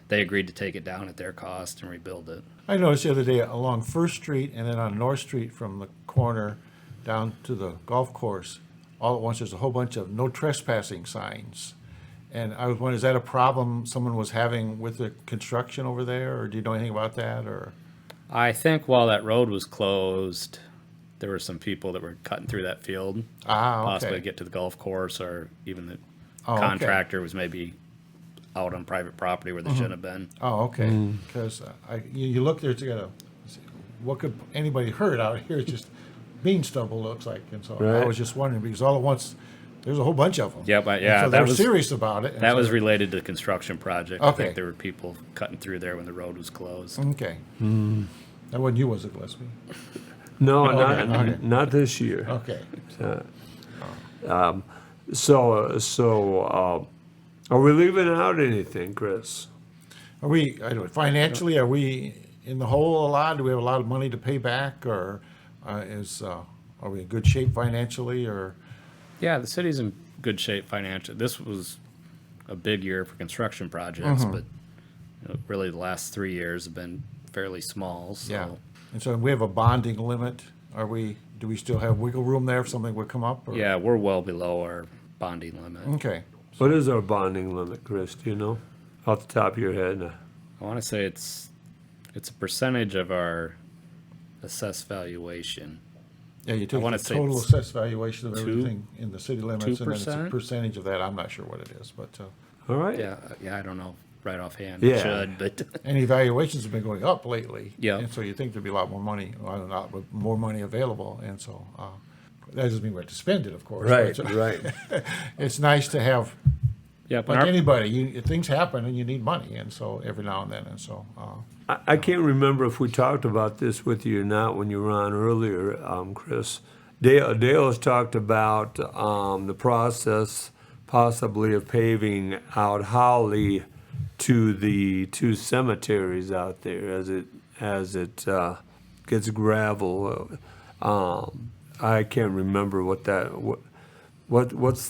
they agreed to take it down at their cost and rebuild it. I noticed the other day along First Street and then on North Street from the corner down to the golf course, all at once there's a whole bunch of no trespassing signs. And I was wondering, is that a problem someone was having with the construction over there, or do you know anything about that, or? I think while that road was closed, there were some people that were cutting through that field, possibly to get to the golf course, or even the contractor was maybe out on private property where they shouldn't have been. Oh, okay, because you look there together, what could anybody hurt out here? It's just bean stubble looks like, and so I Right. was just wondering, because all at once, there's a whole bunch of them. Yeah, but And so that they're was serious about it. and that so- was related to the construction project. I Okay. think there were people cutting through there when the road was closed. Okay. That wasn't you, was it, Gillespie? No, Okay. not this year. Okay. So are we leaving out anything, Chris? Are we, I don't, financially, are we in the hole a lot? Do we have a lot of money to pay back, or are we in good shape financially, or? Yeah, the city's in good shape financially. This was a big year for construction projects, but really the last 3 years have been fairly small. So Yeah. And so we have a bonding limit. Do we still have wiggle room there if something would come up? Or? yeah, we're well below our bonding limit. Okay. What is our bonding limit, Chris? Do you know off the top of your head? I want to say it's a percentage of our assessed valuation. Yeah, you take wanna the say total it's assessed valuation of everything in the city limits, and then it's a 2%? percentage of that. I'm not sure what it is, but All right. Yeah, I don't know right offhand. Yeah. I should, but any valuations have been going up lately. Yeah. And so you think there'd be a lot more money, more money available, and so that doesn't mean we have to spend it, of course. Right, but right. it's nice to have, yeah, but like anybody, things happen and you need money, and so every now and then, and so. I can't remember if we talked about this with you or not when you were on earlier, Chris. Dale has talked about the process possibly of paving out Holly to the two cemeteries out there as it gets gravel. I can't remember what's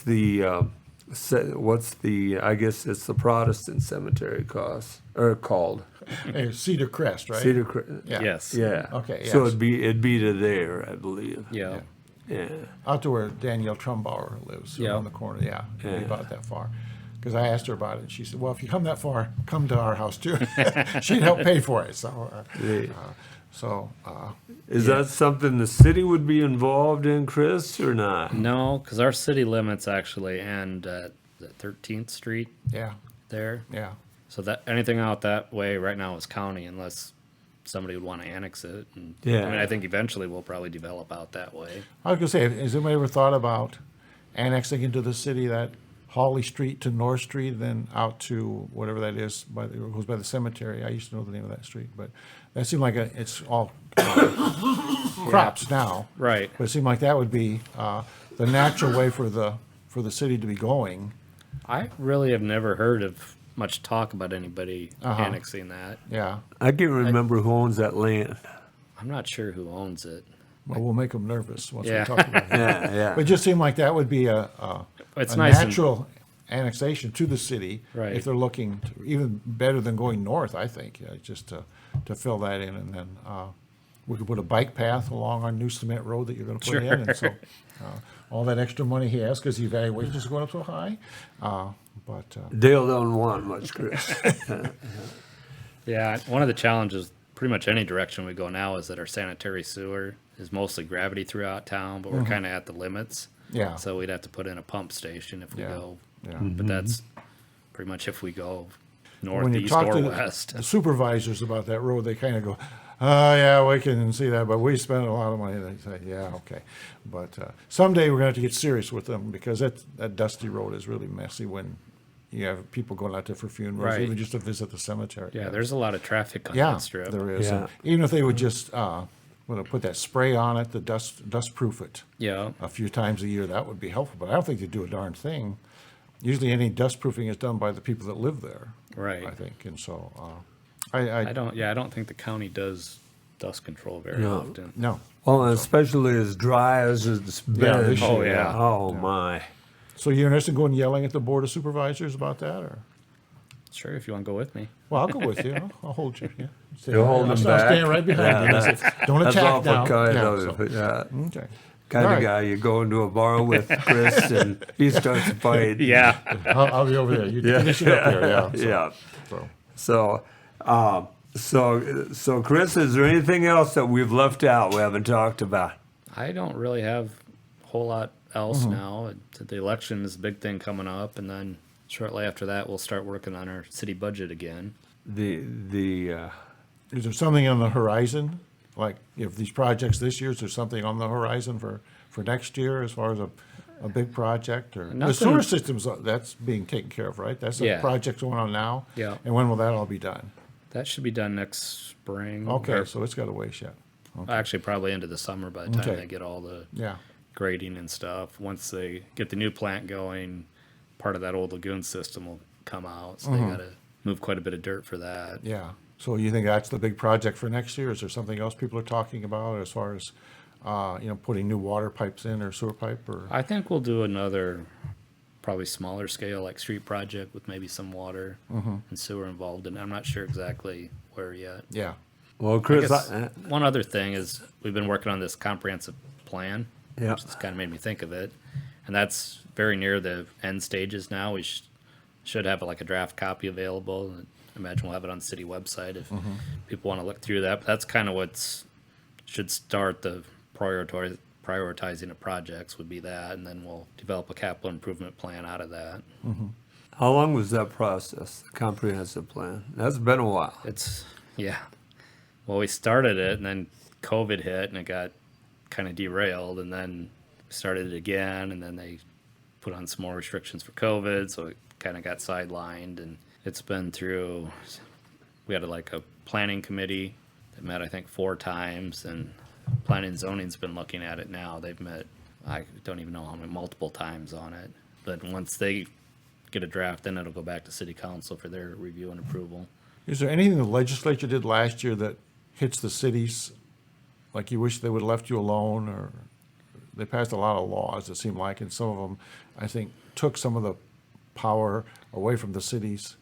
the I guess it's the Protestant cemetery cost or called Cedar Crest, right? Cedar Crest. Yeah. yes, Yeah. Okay, So yes. it'd be to there, I believe. yeah. Yeah. Out to where Danielle Trumbauer lives, Yeah. around the corner, yeah, maybe Yeah. about that far. Because I asked her about it, and she said, well, if you come that far, come to our house too. She'd help pay for it, so, Yeah. yeah. Is that something the city would be involved in, Chris, or not? No, because our city limits actually end at the 13th Street Yeah, there. yeah. So that anything out that way right now is county, unless somebody would want to annex it. And, I mean, Yeah. I think eventually we'll probably develop out that way. I was gonna say, has anybody ever thought about annexing into the city that Hawley Street to North Street, and then out to whatever that is, it goes by the cemetery? I used to know the name of that street, but that seemed like it's all crops now. Right. But it seemed like that would be the natural way for the city to be going. I really have never heard of much talk about anybody Uh-huh. annexing that. Yeah. I can't remember who owns that land. I'm not sure who owns it. Well, we'll make them nervous once we Yeah. talk about it. Yeah, yeah. But it just seemed like that would be a It's a nice and- natural annexation to the city. Right. If they're looking to, even better than going north, I think, just to fill that in. And then we could put a bike path along our new cement road that you're going to put in. And so all that extra money he has, because the evaluation is going up so high. Dale don't want much, Chris. Yeah, one of the challenges, pretty much any direction we go now, is that our sanitary sewer is mostly gravity throughout town, but we're kind of at the limits. Yeah. So we'd have to put in a pump station if we Yeah. go. Yeah. But that's pretty much if we go north, When you east, talk or to west. the supervisors about that road, they kind of go, oh, yeah, we can see that, but we spent a lot of money. They say, yeah, okay. But someday we're going to have to get serious with them, because that dusty road is really messy when you have people going out there for funerals, Right. even just to visit the cemetery. Yeah, there's a lot of traffic on Yeah, that strip. there is. Yeah. And even if they would just put that spray on it, the dust proof it Yeah. a few times a year, that would be helpful. But I don't think they do a darn thing. Usually any dust proofing is done by the people that live there, Right. I think. And so I don't think the county does dust control very No. often. no. Well, and especially as dry as it's been. this Oh, year, yeah. Oh, my. So you're interested in going yelling at the board of supervisors about that, or? Sure, if you want to go with me. Well, I'll go with you. I'll hold you. Yeah. You'll hold I'll them I'll back? stand right behind you. Don't That's attack awful now. kind Yeah, of so- it. Yeah. Okay. Kind All of right. guy you go into a bar with, Chris, and he starts a fight. Yeah. I'll be over there. You Yeah. finish it up here. Yeah. Yeah. So. So, Chris, is there anything else that we've left out we haven't talked about? I don't really have a whole lot else now. The election is a big thing coming up, and then shortly after that, we'll start working on our city budget again. Is there something on the horizon? Like, if these projects this year, is there something on the horizon for next year as far as a big project? Or the Nothing. sewer system's, that's being taken care of, right? That's a Yeah. project going on now? Yeah. And when will that all be done? That should be done next spring. Okay, or so it's got a ways yet. actually probably into the summer by the time Okay. they get all the Yeah. grading and stuff. Once they get the new plant going, part of that old lagoon system will come out, so they got to move quite a bit of dirt for that. Yeah. So you think that's the big project for next year? Is there something else people are talking about as far as, putting new water pipes in or sewer pipe or? I think we'll do another probably smaller scale like street project with maybe some water and sewer involved, and I'm not sure exactly where yet. Yeah. Well, I Chris, guess one other thing is we've been working on this comprehensive plan, Yeah. which has kind of made me think of it, and that's very near the end stages now. We should have like a draft copy available. I imagine we'll have it on the city website if people want to look through that. But that's kind of should start the prioritizing of projects would be that, and then we'll develop a capital improvement plan out of that. how long was that process, the comprehensive plan? That's been a while. Yeah. Well, we started it, and then COVID hit, and it got kind of derailed, and then started it again, and then they put on some more restrictions for COVID, so it kind of got sidelined, and it's been through. We had a planning committee that met, I think, 4 times, and planning and zoning's been looking at it now. They've met, I don't even know how many, multiple times on it, but once they get a draft, then it'll go back to city council for their review and approval. Is there anything the legislature did last year that hits the cities, like you wish they would have left you alone? Or they passed a lot of laws, it seemed like, and some of them, I think, took some of the power away from the cities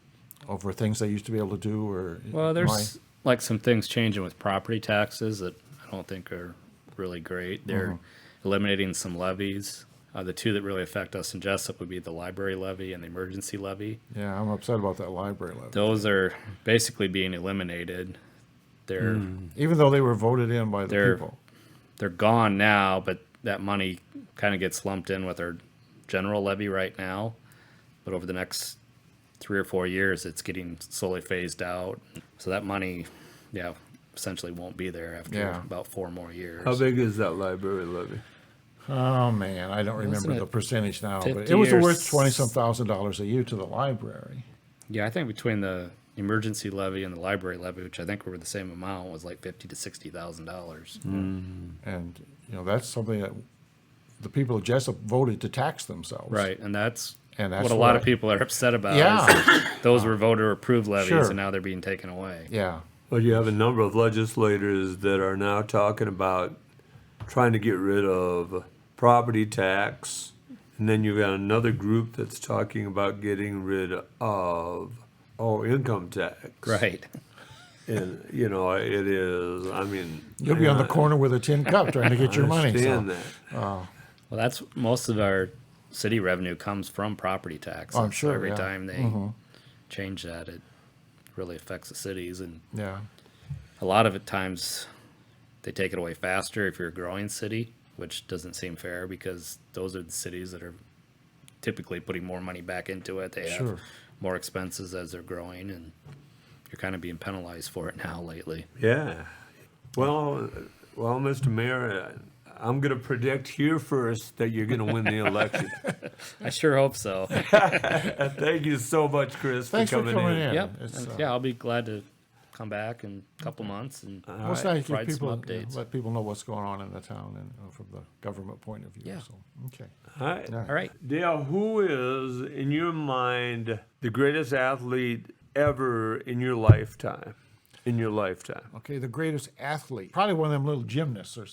over things they used to be able to do, or? Well, there's like some things changing with property taxes that I don't think are really great. They're eliminating some levies. The two that really affect us in Jesup would be the library levy and the emergency levy. Yeah, I'm upset about that library levy. Those are basically being eliminated. They're Even though they were voted in by the They're- people. they're gone now, but that money kind of gets lumped in with our general levy right now. But over the next 3 or 4 years, it's getting slowly phased out. So that money, essentially won't be there after Yeah. about 4 more years. How big is that library levy? Oh, man, I don't remember Wasn't the it percentage now, but 50 it was or worth $20-some thousand a year to the library. Yeah, I think between the emergency levy and the library levy, which I think were the same amount, was like $50,000 to $60,000. And, that's something that the people of Jesup voted to tax themselves. Right, and that's And that's what a lot of what- people are upset about. Yeah. is those were voter-approved levies, Sure. and now they're being taken away. Yeah. Well, you have a number of legislators that are now talking about trying to get rid of property tax. And then you've got another group that's talking about getting rid of, income tax. Right. And, it is, I mean. You'll be on the corner with a tin cup trying to get your money. So. Understand that. Well, that's most of our city revenue comes from property tax. I'm sure, Every yeah. time they change that, it really affects the cities. And Yeah. a lot of it times they take it away faster if you're a growing city, which doesn't seem fair because those are the cities that are typically putting more money back into it. They have Sure. more expenses as they're growing, and you're kind of being penalized for it now lately. Yeah. Well, Mr. Mayor, I'm going to predict here first that you're going to win the election. I sure hope so. Thank you so much, Chris, Thanks for coming in. Yep. It's, And, I'll be glad to come back in a couple months and Well, it's nice to provide give some people, updates. let people know what's going on in the town and from the government point of view. Yeah. So, okay. All right. Yeah. All right. Dale, who is, in your mind, the greatest athlete ever in your lifetime? In your lifetime? Okay, the greatest athlete. Probably one of them little gymnasts or,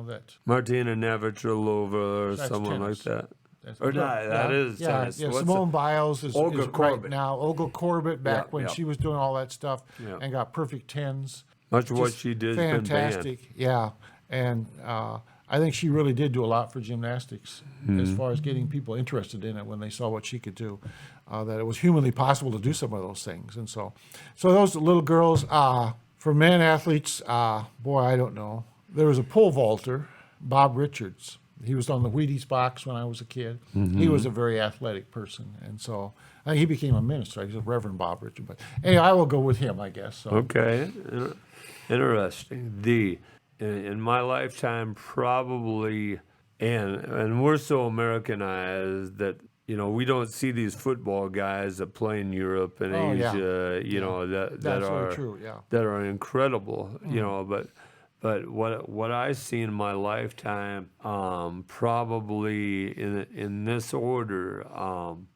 that. Martina Navratilova or That's someone tennis. like that. That's, Or not, that is tennis. Yeah, What's Simone Biles is Olga right Corbett. now. Olga Corbett back Yeah, when yeah. she was doing all that stuff Yeah. and got perfect tens. Much of what Just she did has been banned. fantastic. Yeah, and I think she really did do a lot for gymnastics as far as getting people interested in it when they saw what she could do. That it was humanly possible to do some of those things, and so those little girls. For men athletes, boy, I don't know. There was a pole vaulter, Bob Richards. He was on the Wheaties box when I was a kid. He was a very athletic person, and so he became a minister. He's a Reverend Bob Richards. But anyway, I will go with him, I guess. So. Okay, interesting. In my lifetime, probably, and we're so Americanized that we don't see these football guys that play in Europe and Oh, yeah. Asia, that That's are very true, yeah. that are incredible, But what I see in my lifetime, probably in this order,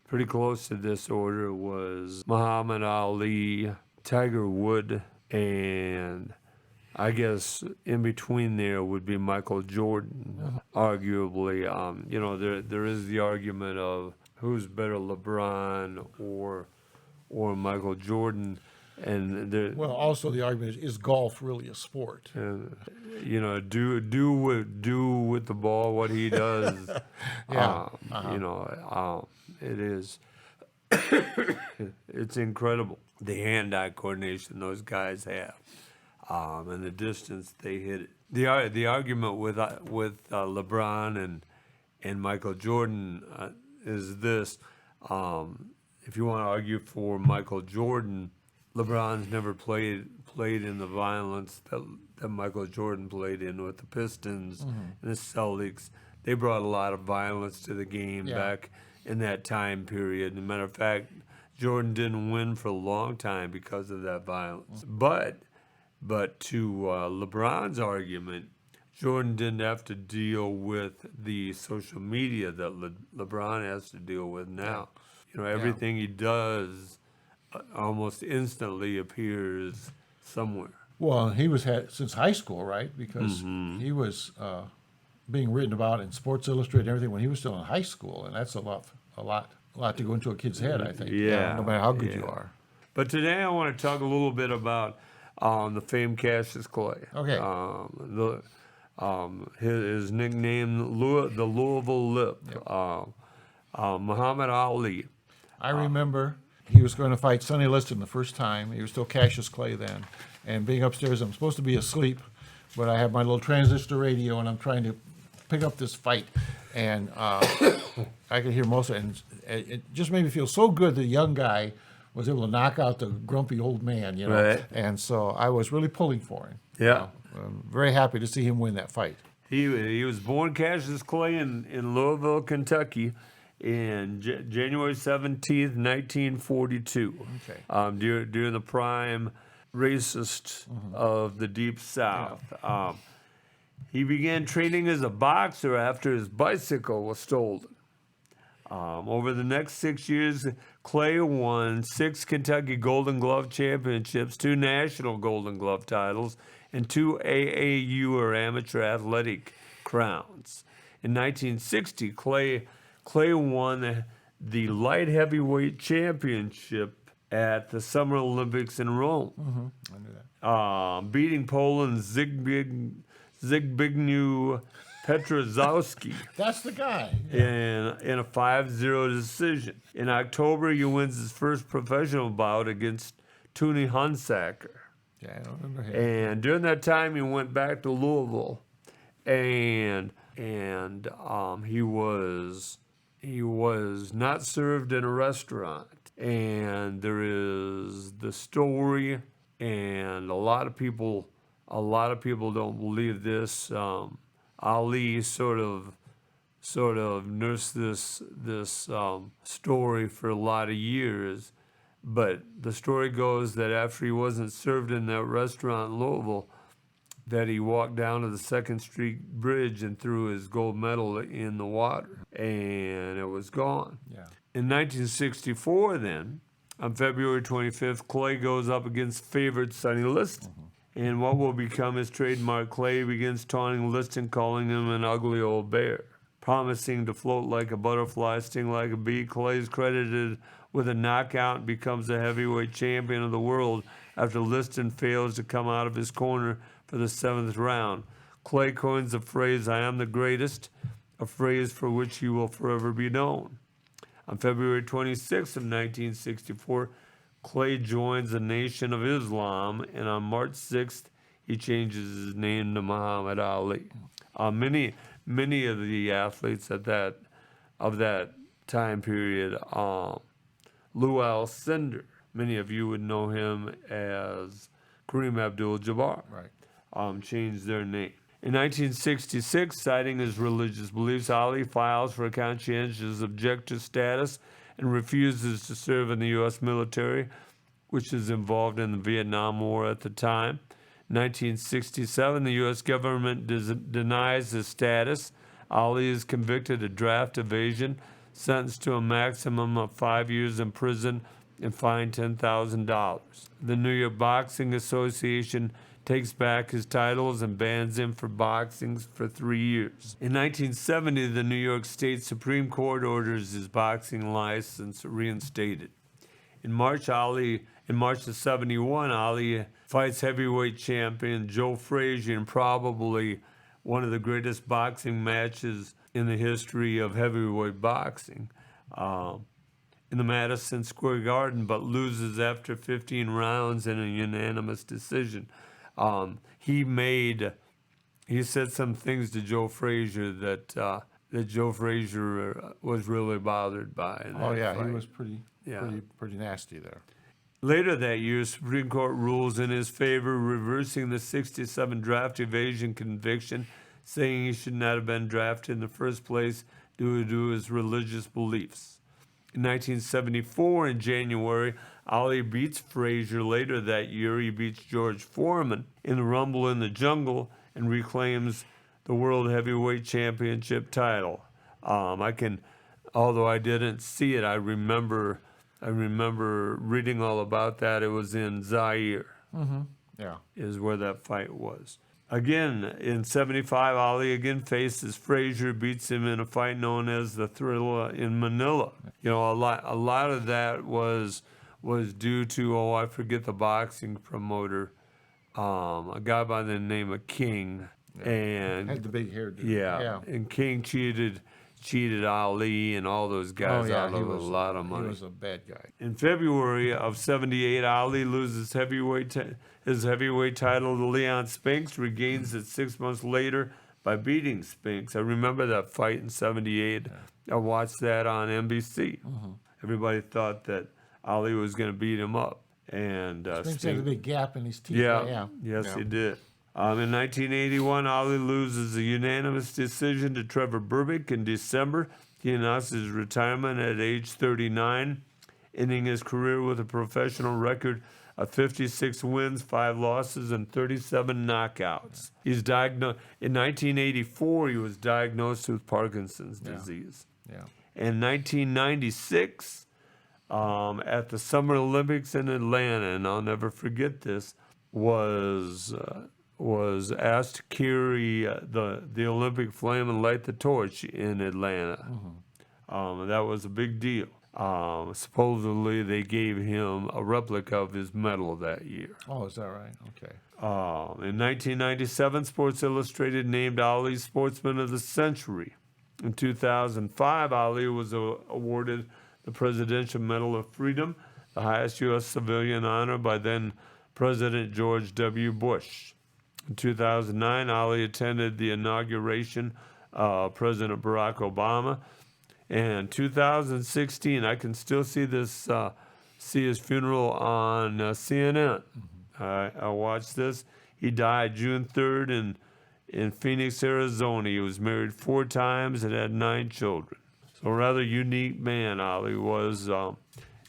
pretty close to this order, was Muhammad Ali, Tiger Woods, and I guess in between there would be Michael Jordan. Arguably, there is the argument of who's better, LeBron or Michael Jordan. And there, Well, also the argument is golf really a sport? and do with the ball what he does. Yeah, It is. It's incredible the hand-eye coordination those guys have, and the distance they hit it. The argument with LeBron and Michael Jordan is this: if you want to argue for Michael Jordan, LeBron's never played in the violence that Michael Jordan played in with the Pistons and the Celtics. They brought a lot of violence to the game back in that time period. As a matter of fact, Jordan didn't win for a long time because of that violence. But to LeBron's argument, Jordan didn't have to deal with the social media that LeBron has to deal with now. Everything he does almost instantly appears somewhere. Well, he was had since high school, right? Because he was being written about in Sports Illustrated and everything when he was still in high school, and that's a lot to go into a kid's head, I think. Yeah, no matter how good you yeah. are. But today I want to talk a little bit about the famed Cassius Clay. Okay. His nickname, the Louisville Lip. Muhammad Ali. I remember he was going to fight Sonny Liston the first time. He was still Cassius Clay then. And being upstairs, I'm supposed to be asleep, but I have my little transistor radio and I'm trying to pick up this fight. And I could hear most of it. And it just made me feel so good that a young guy was able to knock out the grumpy old man, you know. Right. And so I was really pulling for him. Yeah. You know. I'm very happy to see him win that fight. He was born Cassius Clay in Louisville, Kentucky, in January 17th, 1942. Okay. During the prime racist of the Deep South. He began training as a boxer after his bicycle was stolen. Over the next 6 years, Clay won 6 Kentucky Golden Glove championships, 2 national Golden Glove titles, and 2 AAU or amateur athletic crowns. In 1960, Clay won the light heavyweight championship at the Summer Olympics in Rome, I knew that. beating Poland's Zbigniew Petrozowski That's the guy. in a 5-0 decision. In October, he wins his first professional bout against Tony Hunsaker. Yeah, I don't remember him. And during that time, he went back to Louisville, and he was not served in a restaurant. And there is the story, and a lot of people don't believe this. Ali sort of nursed this story for a lot of years. But the story goes that after he wasn't served in that restaurant in Louisville, that he walked down to the 2nd Street Bridge and threw his gold medal in the water, and it was gone. Yeah. In 1964, then, on February 25th, Clay goes up against favorite Sonny Liston. And what will become his trademark, Clay begins taunting Liston, calling him an ugly old bear. Promising to float like a butterfly, sting like a bee, Clay is credited with a knockout and becomes a heavyweight champion of the world after Liston fails to come out of his corner for the 7th round. Clay coins the phrase, "I am the greatest," a phrase for which he will forever be known. On February 26th of 1964, Clay joins the Nation of Islam, and on March 6th, he changes his name to Muhammad Ali. Many of the athletes of that time period, Lou Alcindor, many of you would know him as Kareem Abdul-Jabbar, Right. changed their name. In 1966, citing his religious beliefs, Ali files for a conscientious objector status and refuses to serve in the U.S. military, which is involved in the Vietnam War at the time. In 1967, the U.S. government denies his status. Ali is convicted of draft evasion, sentenced to a maximum of 5 years in prison, and fined $10,000. The New York Boxing Association takes back his titles and bans him for boxing for 3 years. In 1970, the New York State Supreme Court orders his boxing license reinstated. In March of '71, Ali fights heavyweight champion Joe Frazier in probably one of the greatest boxing matches in the history of heavyweight boxing in the Madison Square Garden, but loses after 15 rounds in a unanimous decision. He said some things to Joe Frazier that Joe Frazier was really bothered by. In Oh that yeah, fight. he was pretty Yeah. pretty nasty there. Later that year, Supreme Court rules in his favor, reversing the '67 draft evasion conviction, saying he should not have been drafted in the first place due to his religious beliefs. In 1974, in January, Ali beats Frazier. Later that year, he beats George Foreman in the Rumble in the Jungle and reclaims the World Heavyweight Championship title. Although I didn't see it, I remember reading all about that. It was in Zaire, Yeah. is where that fight was. Again, in '75, Ali again faces Frazier, beats him in a fight known as the Thrilla in Manila. You know, a lot of that was due to, I forget the boxing promoter, a guy by the name of King. and Had the big hairdo. yeah, and King cheated Ali and all those guys out of a lot of money. He was a bad guy. In February of '78, Ali loses his heavyweight title to Leon Spinks, regains it 6 months later by beating Spinks. I remember that fight in '78. I watched that on NBC. Everybody thought that Ali was going to beat him up. And Spinks had a big gap in his teeth. Yes, he did. In 1981, Ali loses a unanimous decision to Trevor Berbick. In December, he announced his retirement at age 39, ending his career with a professional record of 56 wins, 5 losses, and 37 knockouts. He's diagnosed in 1984. He was diagnosed with Parkinson's disease. Yeah. In 1996, at the Summer Olympics in Atlanta, and I'll never forget this, was asked to carry the Olympic flame and light the torch in Atlanta. That was a big deal. Supposedly, they gave him a replica of his medal that year. Oh, is that right? Okay. In 1997, Sports Illustrated named Ali Sportsman of the Century. In 2005, Ali was awarded the Presidential Medal of Freedom, the highest U.S. civilian honor by then President George W. Bush. In 2009, Ali attended the inauguration of President Barack Obama. And 2016, I can still see his funeral on CNN. I watched this. He died June 3rd in Phoenix, Arizona. He was married 4 times and had 9 children. So a rather unique man, Ali was.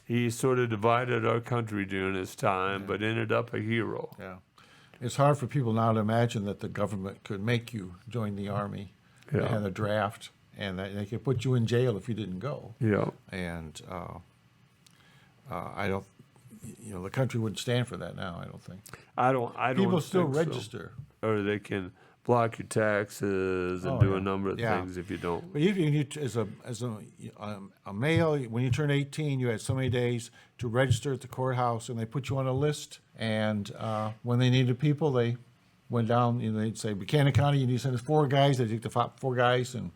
He sort of divided our country during his time, but ended up a hero. Yeah. It's hard for people now to imagine that the government could make you join the Army. They had a draft, and they could put you in jail if you didn't go. Yeah. And I don't, the country wouldn't stand for that now, I don't think. I don't People still think so. register. Or they can block your taxes and do a number of things if you don't. But you as a male, when you turn 18, you had so many days to register at the courthouse, and they put you on a list. And when they needed people, they went down. They'd say, Buchanan County, you need to send us 4 guys. They take the 4 guys and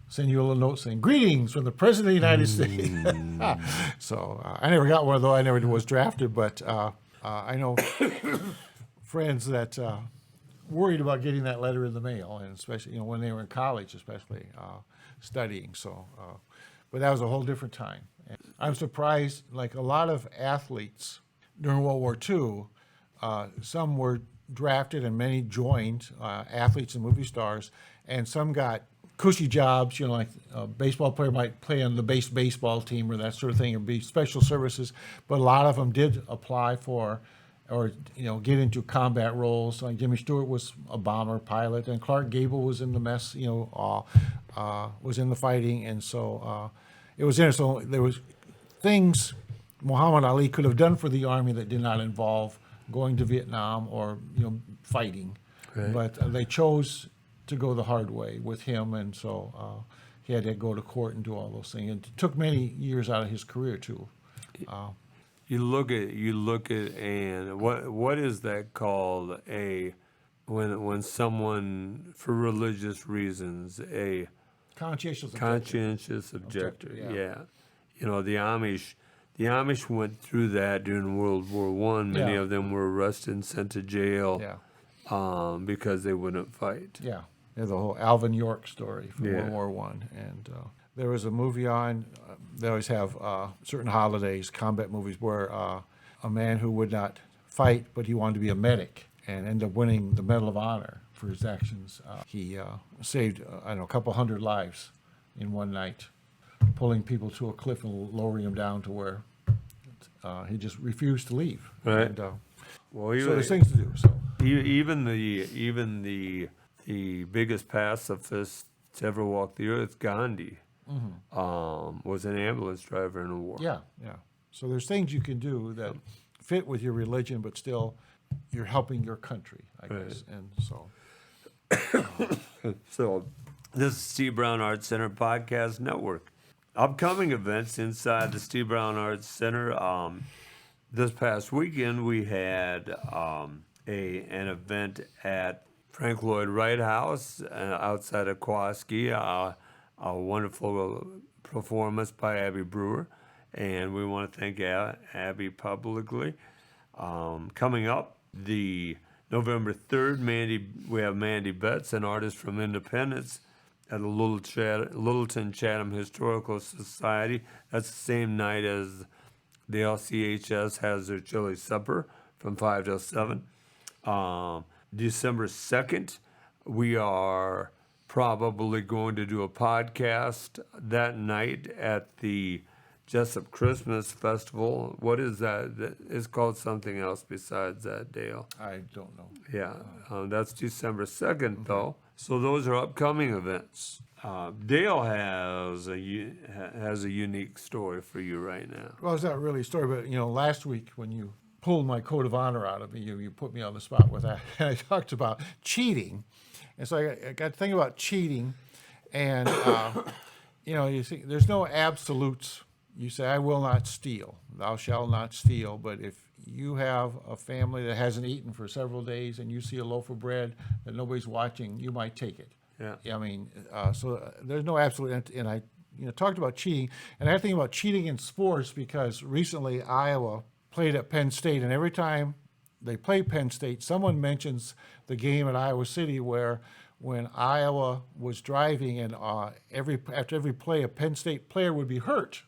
send you a little note saying, "Greetings from the President of the United States." So I never got one, though. I never was drafted, but I know friends that. Worried about getting that letter in the mail, and especially when they were in college, especially studying. So, but that was a whole different time. And I'm surprised, like a lot of athletes during World War II, some were drafted and many joined, athletes and movie stars, and some got cushy jobs. Like a baseball player might play on the base baseball team or that sort of thing, or be special services. But a lot of them did apply for. Or get into combat roles. Like Jimmy Stewart was a bomber pilot, and Clark Gable was in the mess. Was in the fighting, and so it was interesting. So there was things Muhammad Ali could have done for the Army that did not involve going to Vietnam or fighting, but they chose to go the hard way with him, and so he had to go to court and do all those things. It took many years out of his career too. You look at, and what is that called? When someone, for religious reasons, a conscientious objector. Yeah. The Amish went through that during World War I. Many of them were arrested and sent to jail because they wouldn't fight. Yeah. There's the whole Alvin York story from World War I. And there was a movie on, they always have certain holidays, combat movies, where a man who would not fight, but he wanted to be a medic and ended up winning the Medal of Honor for his actions. He saved, a couple hundred lives in one night, pulling people to a cliff and lowering them down to where he just refused to leave. Right. And, So there's things to do. So even the biggest pacifist to ever walk the earth, Gandhi, was an ambulance driver in a war. Yeah. So there's things you can do that fit with your religion, but still you're helping your country, I guess. And so. So this is Steve Brown Arts Center Podcast Network. Upcoming events inside the Steve Brown Arts Center. This past weekend we had an event at Frank Lloyd Wright House outside of Kowalski. A wonderful performance by Abby Brewer, and we want to thank Abby publicly. Coming up, the November 3rd, we have Mandy Betts, an artist from Independence, at the Littleton Chatham Historical Society. That's the same night as the LCHS has their chili supper from 5 till 7. December 2nd, we are probably going to do a podcast that night at the Jesup Christmas Festival. What is that? It's called something else besides that, Dale. I don't know. Yeah, that's December 2nd, though. So those are upcoming events. Dale has a unique story for you right now. Well, it's not really a story, but last week when you pulled my code of honor out of me, you put me on the spot with that. And I talked about cheating, and so I got to think about cheating, and you see, there's no absolutes. You say, I will not steal, thou shalt not steal. But if you have a family that hasn't eaten for several days and you see a loaf of bread that nobody's watching, you might take it. Yeah. I mean, so there's no absolute. And I talked about cheating, and I think about cheating in sports because recently Iowa played at Penn State, and every time they play Penn State, someone mentions the game at Iowa City where when Iowa was driving and after every play, a Penn State player would be hurt.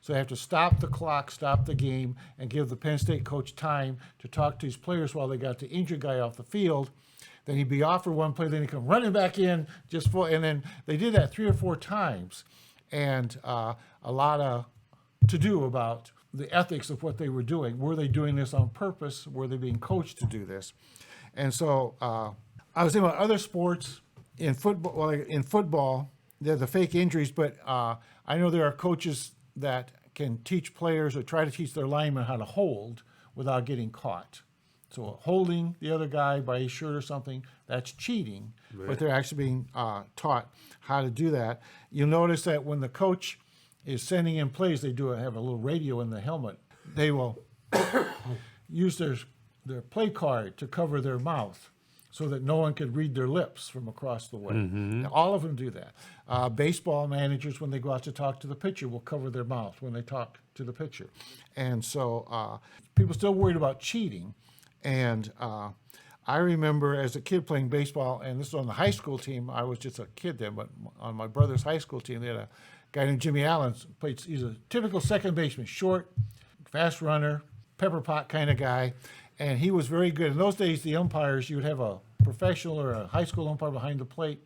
So they have to stop the clock, stop the game, and give the Penn State coach time to talk to his players while they got the injured guy off the field. Then he'd be off for one play, then he'd come running back in and then they did that 3 or 4 times. And a lot of to-do about the ethics of what they were doing. Were they doing this on purpose? Were they being coached to do this? And so I was thinking about other sports. In football, they're the fake injuries, but I know there are coaches that can teach players or try to teach their linemen how to hold without getting caught. So holding the other guy by his shirt or something, that's cheating, right. But they're actually being taught how to do that. You'll notice that when the coach is sending in plays, they have a little radio in the helmet. They will use their play card to cover their mouth so that no one could read their lips from across the way. Mm-hmm. All of them do that. Baseball managers, when they go out to talk to the pitcher, will cover their mouth when they talk to the pitcher. And so people still worried about cheating. And I remember as a kid playing baseball, and this was on the high school team. I was just a kid then, but on my brother's high school team, they had a guy named Jimmy Allen. He's a typical second baseman, short, fast runner, pepper pot kind of guy. And he was very good. In those days, the umpires, you would have a professional or a high school umpire behind the plate,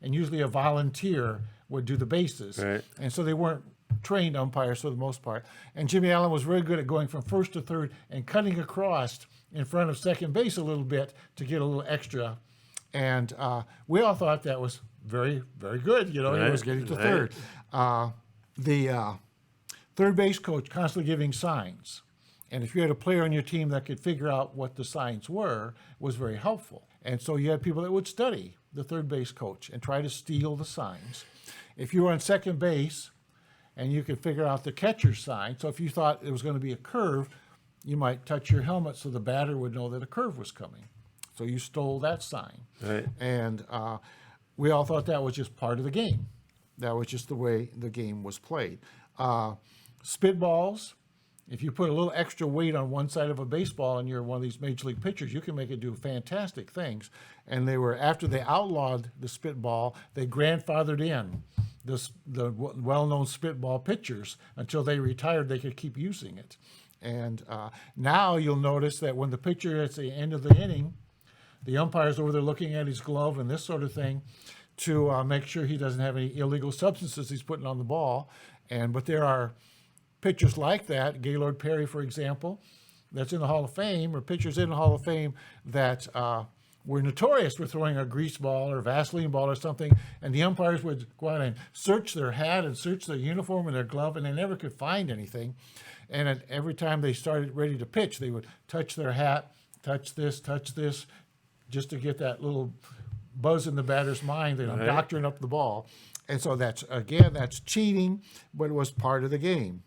and usually a volunteer would do the bases. Right. And so they weren't trained umpires for the most part. And Jimmy Allen was very good at going from first to third and cutting across in front of second base a little bit to get a little extra. And we all thought that was very, very good. He was getting to third. The third base coach constantly giving signs. And if you had a player on your team that could figure out what the signs were, was very helpful. And so you had people that would study the third base coach and try to steal the signs. If you were on second base and you could figure out the catcher's sign, so if you thought it was going to be a curve, you might touch your helmet so the batter would know that a curve was coming. So you stole that sign. Right. And we all thought that was just part of the game. That was just the way the game was played. Spitballs. If you put a little extra weight on one side of a baseball and you're one of these major league pitchers, you can make it do fantastic things. And after they outlawed the spitball, they grandfathered in the well-known spitball pitchers until they retired. They could keep using it. And now you'll notice that when the pitcher at the end of the inning, the umpire's over there looking at his glove and this sort of thing to make sure he doesn't have any illegal substances he's putting on the ball. But there are pitchers like that, Gaylord Perry, for example, that's in the Hall of Fame, or pitchers in the Hall of Fame that were notorious for throwing a grease ball or Vaseline ball or something, and the umpires would go out and search their hat and search their uniform and their glove, and they never could find anything. And every time they started ready to pitch, they would touch their hat, touch this, just to get that little buzz in the batter's mind that I'm doctoring up the ball. And so that's cheating, but it was part of the game.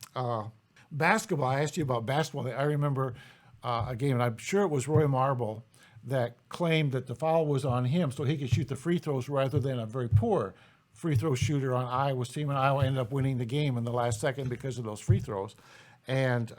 Basketball, I asked you about basketball. I remember a game, and I'm sure it was Roy Marble, that claimed that the foul was on him so he could shoot the free throws rather than a very poor free throw shooter on Iowa's team, and Iowa ended up winning the game in the last second because of those free throws. And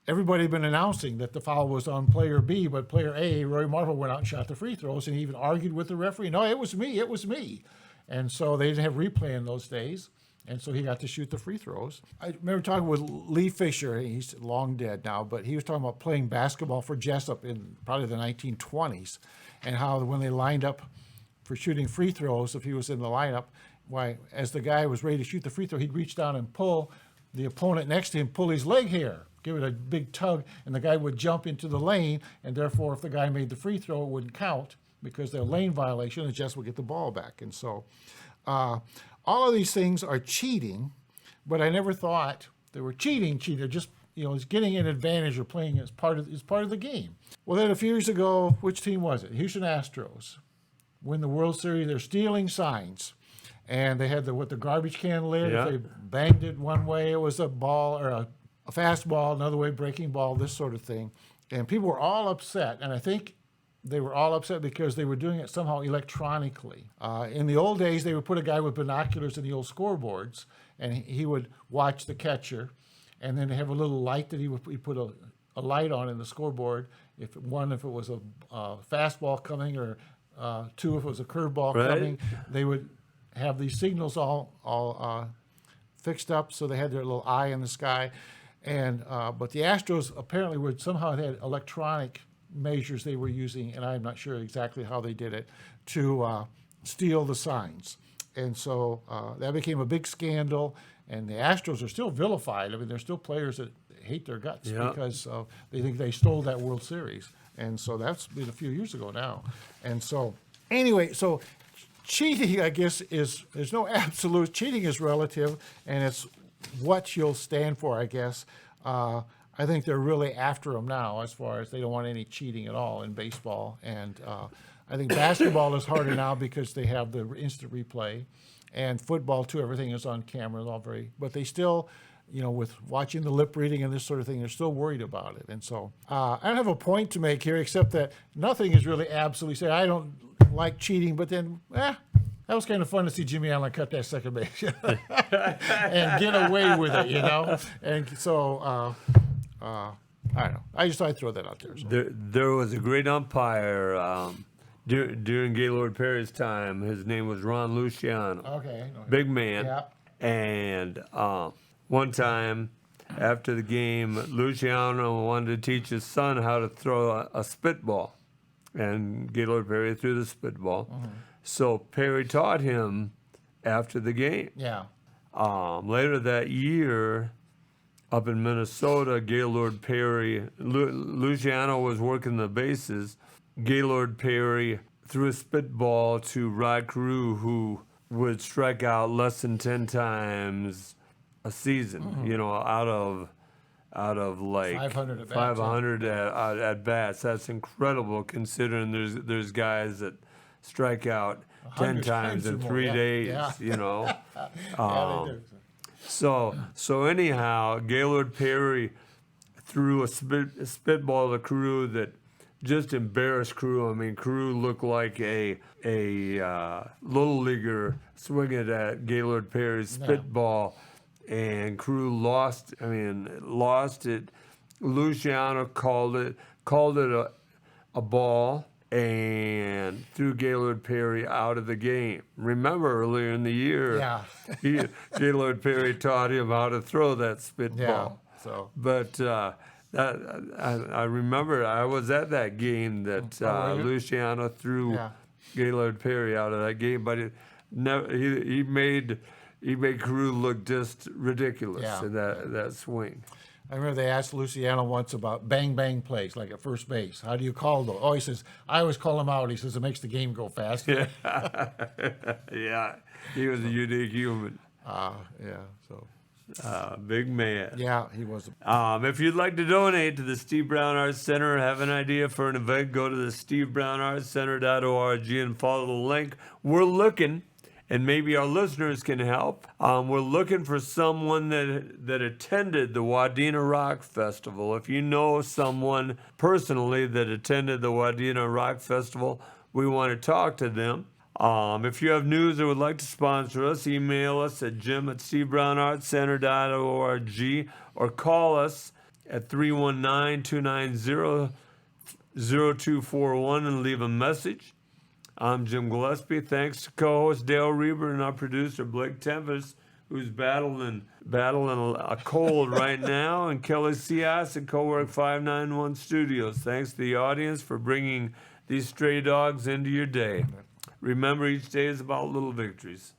everybody had been announcing that the foul was on player B, but player A, Roy Marvel, went out and shot the free throws, and he even argued with the referee, no, it was me. And so they didn't have replay in those days, and so he got to shoot the free throws. I remember talking with Lee Fisher, he's long dead now, but he was talking about playing basketball for Jesup in probably the 1920s, and how when they lined up for shooting free throws, if he was in the lineup, why, as the guy was ready to shoot the free throw, he'd reach down and pull the opponent next to him, pull his leg hair, give it a big tug, and the guy would jump into the lane, and therefore if the guy made the free throw, it wouldn't count because they're lane violation, and Jess would get the ball back. And so all of these things are cheating, but I never thought they were cheating. They're just, it's getting an advantage or playing as part of the game. Well, then a few years ago, which team was it? Houston Astros win the World Series. They're stealing signs. And they had the garbage can lid. Yeah. If they banged it one way, it was a ball or a fastball, another way, breaking ball, this sort of thing. And people were all upset. And I think they were all upset because they were doing it somehow electronically. In the old days, they would put a guy with binoculars in the old scoreboards, and he would watch the catcher, and then they have a little light that he put a light on in the scoreboard. If it was a fastball coming, or two, if it was a curveball coming, they would have these signals all fixed up, so they had their little eye in the sky. And but the Astros apparently somehow had electronic measures they were using, and I'm not sure exactly how they did it, to steal the signs. And so that became a big scandal, and the Astros are still vilified. I mean, there's still players that hate their guts because they think they stole that World Series. And so that's been a few years ago now. And so anyway, so cheating, I guess, there's no absolute. Cheating is relative, and it's what you'll stand for, I guess. I think they're really after them now, as far as they don't want any cheating at all in baseball. And I think basketball is harder now because they have the instant replay, and football too. Everything is on camera, but they still, with watching the lip reading and this sort of thing, they're still worried about it. And so I don't have a point to make here, except that nothing is really absolutely said. I don't like cheating, but then, that was kind of fun to see Jimmy Allen cut that second base and get away with it, And so, I don't know. I just thought I'd throw that out there. So. There was a great umpire during Gaylord Perry's time. His name was Ron Luciano. Okay. Big man. Yeah. And one time after the game, Luciano wanted to teach his son how to throw a spitball. And Gaylord Perry threw the spitball. Mm-hmm. So Perry taught him after the game. Yeah. Later that year, up in Minnesota, Gaylord Perry, Luciano was working the bases. Gaylord Perry threw a spitball to Rod Carew, who would strike out less than 10 times a season, out of like 500 at bats. That's incredible, considering there's guys that strike out 10 times in 3 days. Yeah. Yeah, they do. So anyhow, Gaylord Perry threw a spitball to Carew that just embarrassed Carew. I mean, Carew looked like a little leaguer swinging at Gaylord Perry's spitball, and Carew lost it. Luciano called it a ball and threw Gaylord Perry out of the game. Remember earlier in the year, Gaylord Perry taught him how to throw that spitball. Yeah. So, but I remember I was at that game that Luciano threw Gaylord Perry out of that game, but he made Carew look just ridiculous in that swing. I remember they asked Luciano once about bang plays, like at first base. How do you call those? Oh, he says, I always call them out. He says it makes the game go faster. Yeah, he was a unique human. Big man. Yeah, he was. If you'd like to donate to the Steve Brown Arts Center or have an idea for an event, go to the SteveBrownArtsCenter.org and follow the link. We're looking and maybe our listeners can help. We're looking for someone that attended the Wadena Rock Festival. If you know someone personally that attended the Wadena Rock Festival, we want to talk to them. If you have news or would like to sponsor us, email us at jim@cbrownartscenter.org or call us at 319-290-0241 and leave a message. I'm Jim Gillespie. Thanks to co-host Dale Rueber and our producer Blake Tempus, who's battling a cold right now, and Kelly Cias at Cowork 591 Studios. Thanks to the audience for bringing these stray dogs into your day. Remember, each day is about little victories.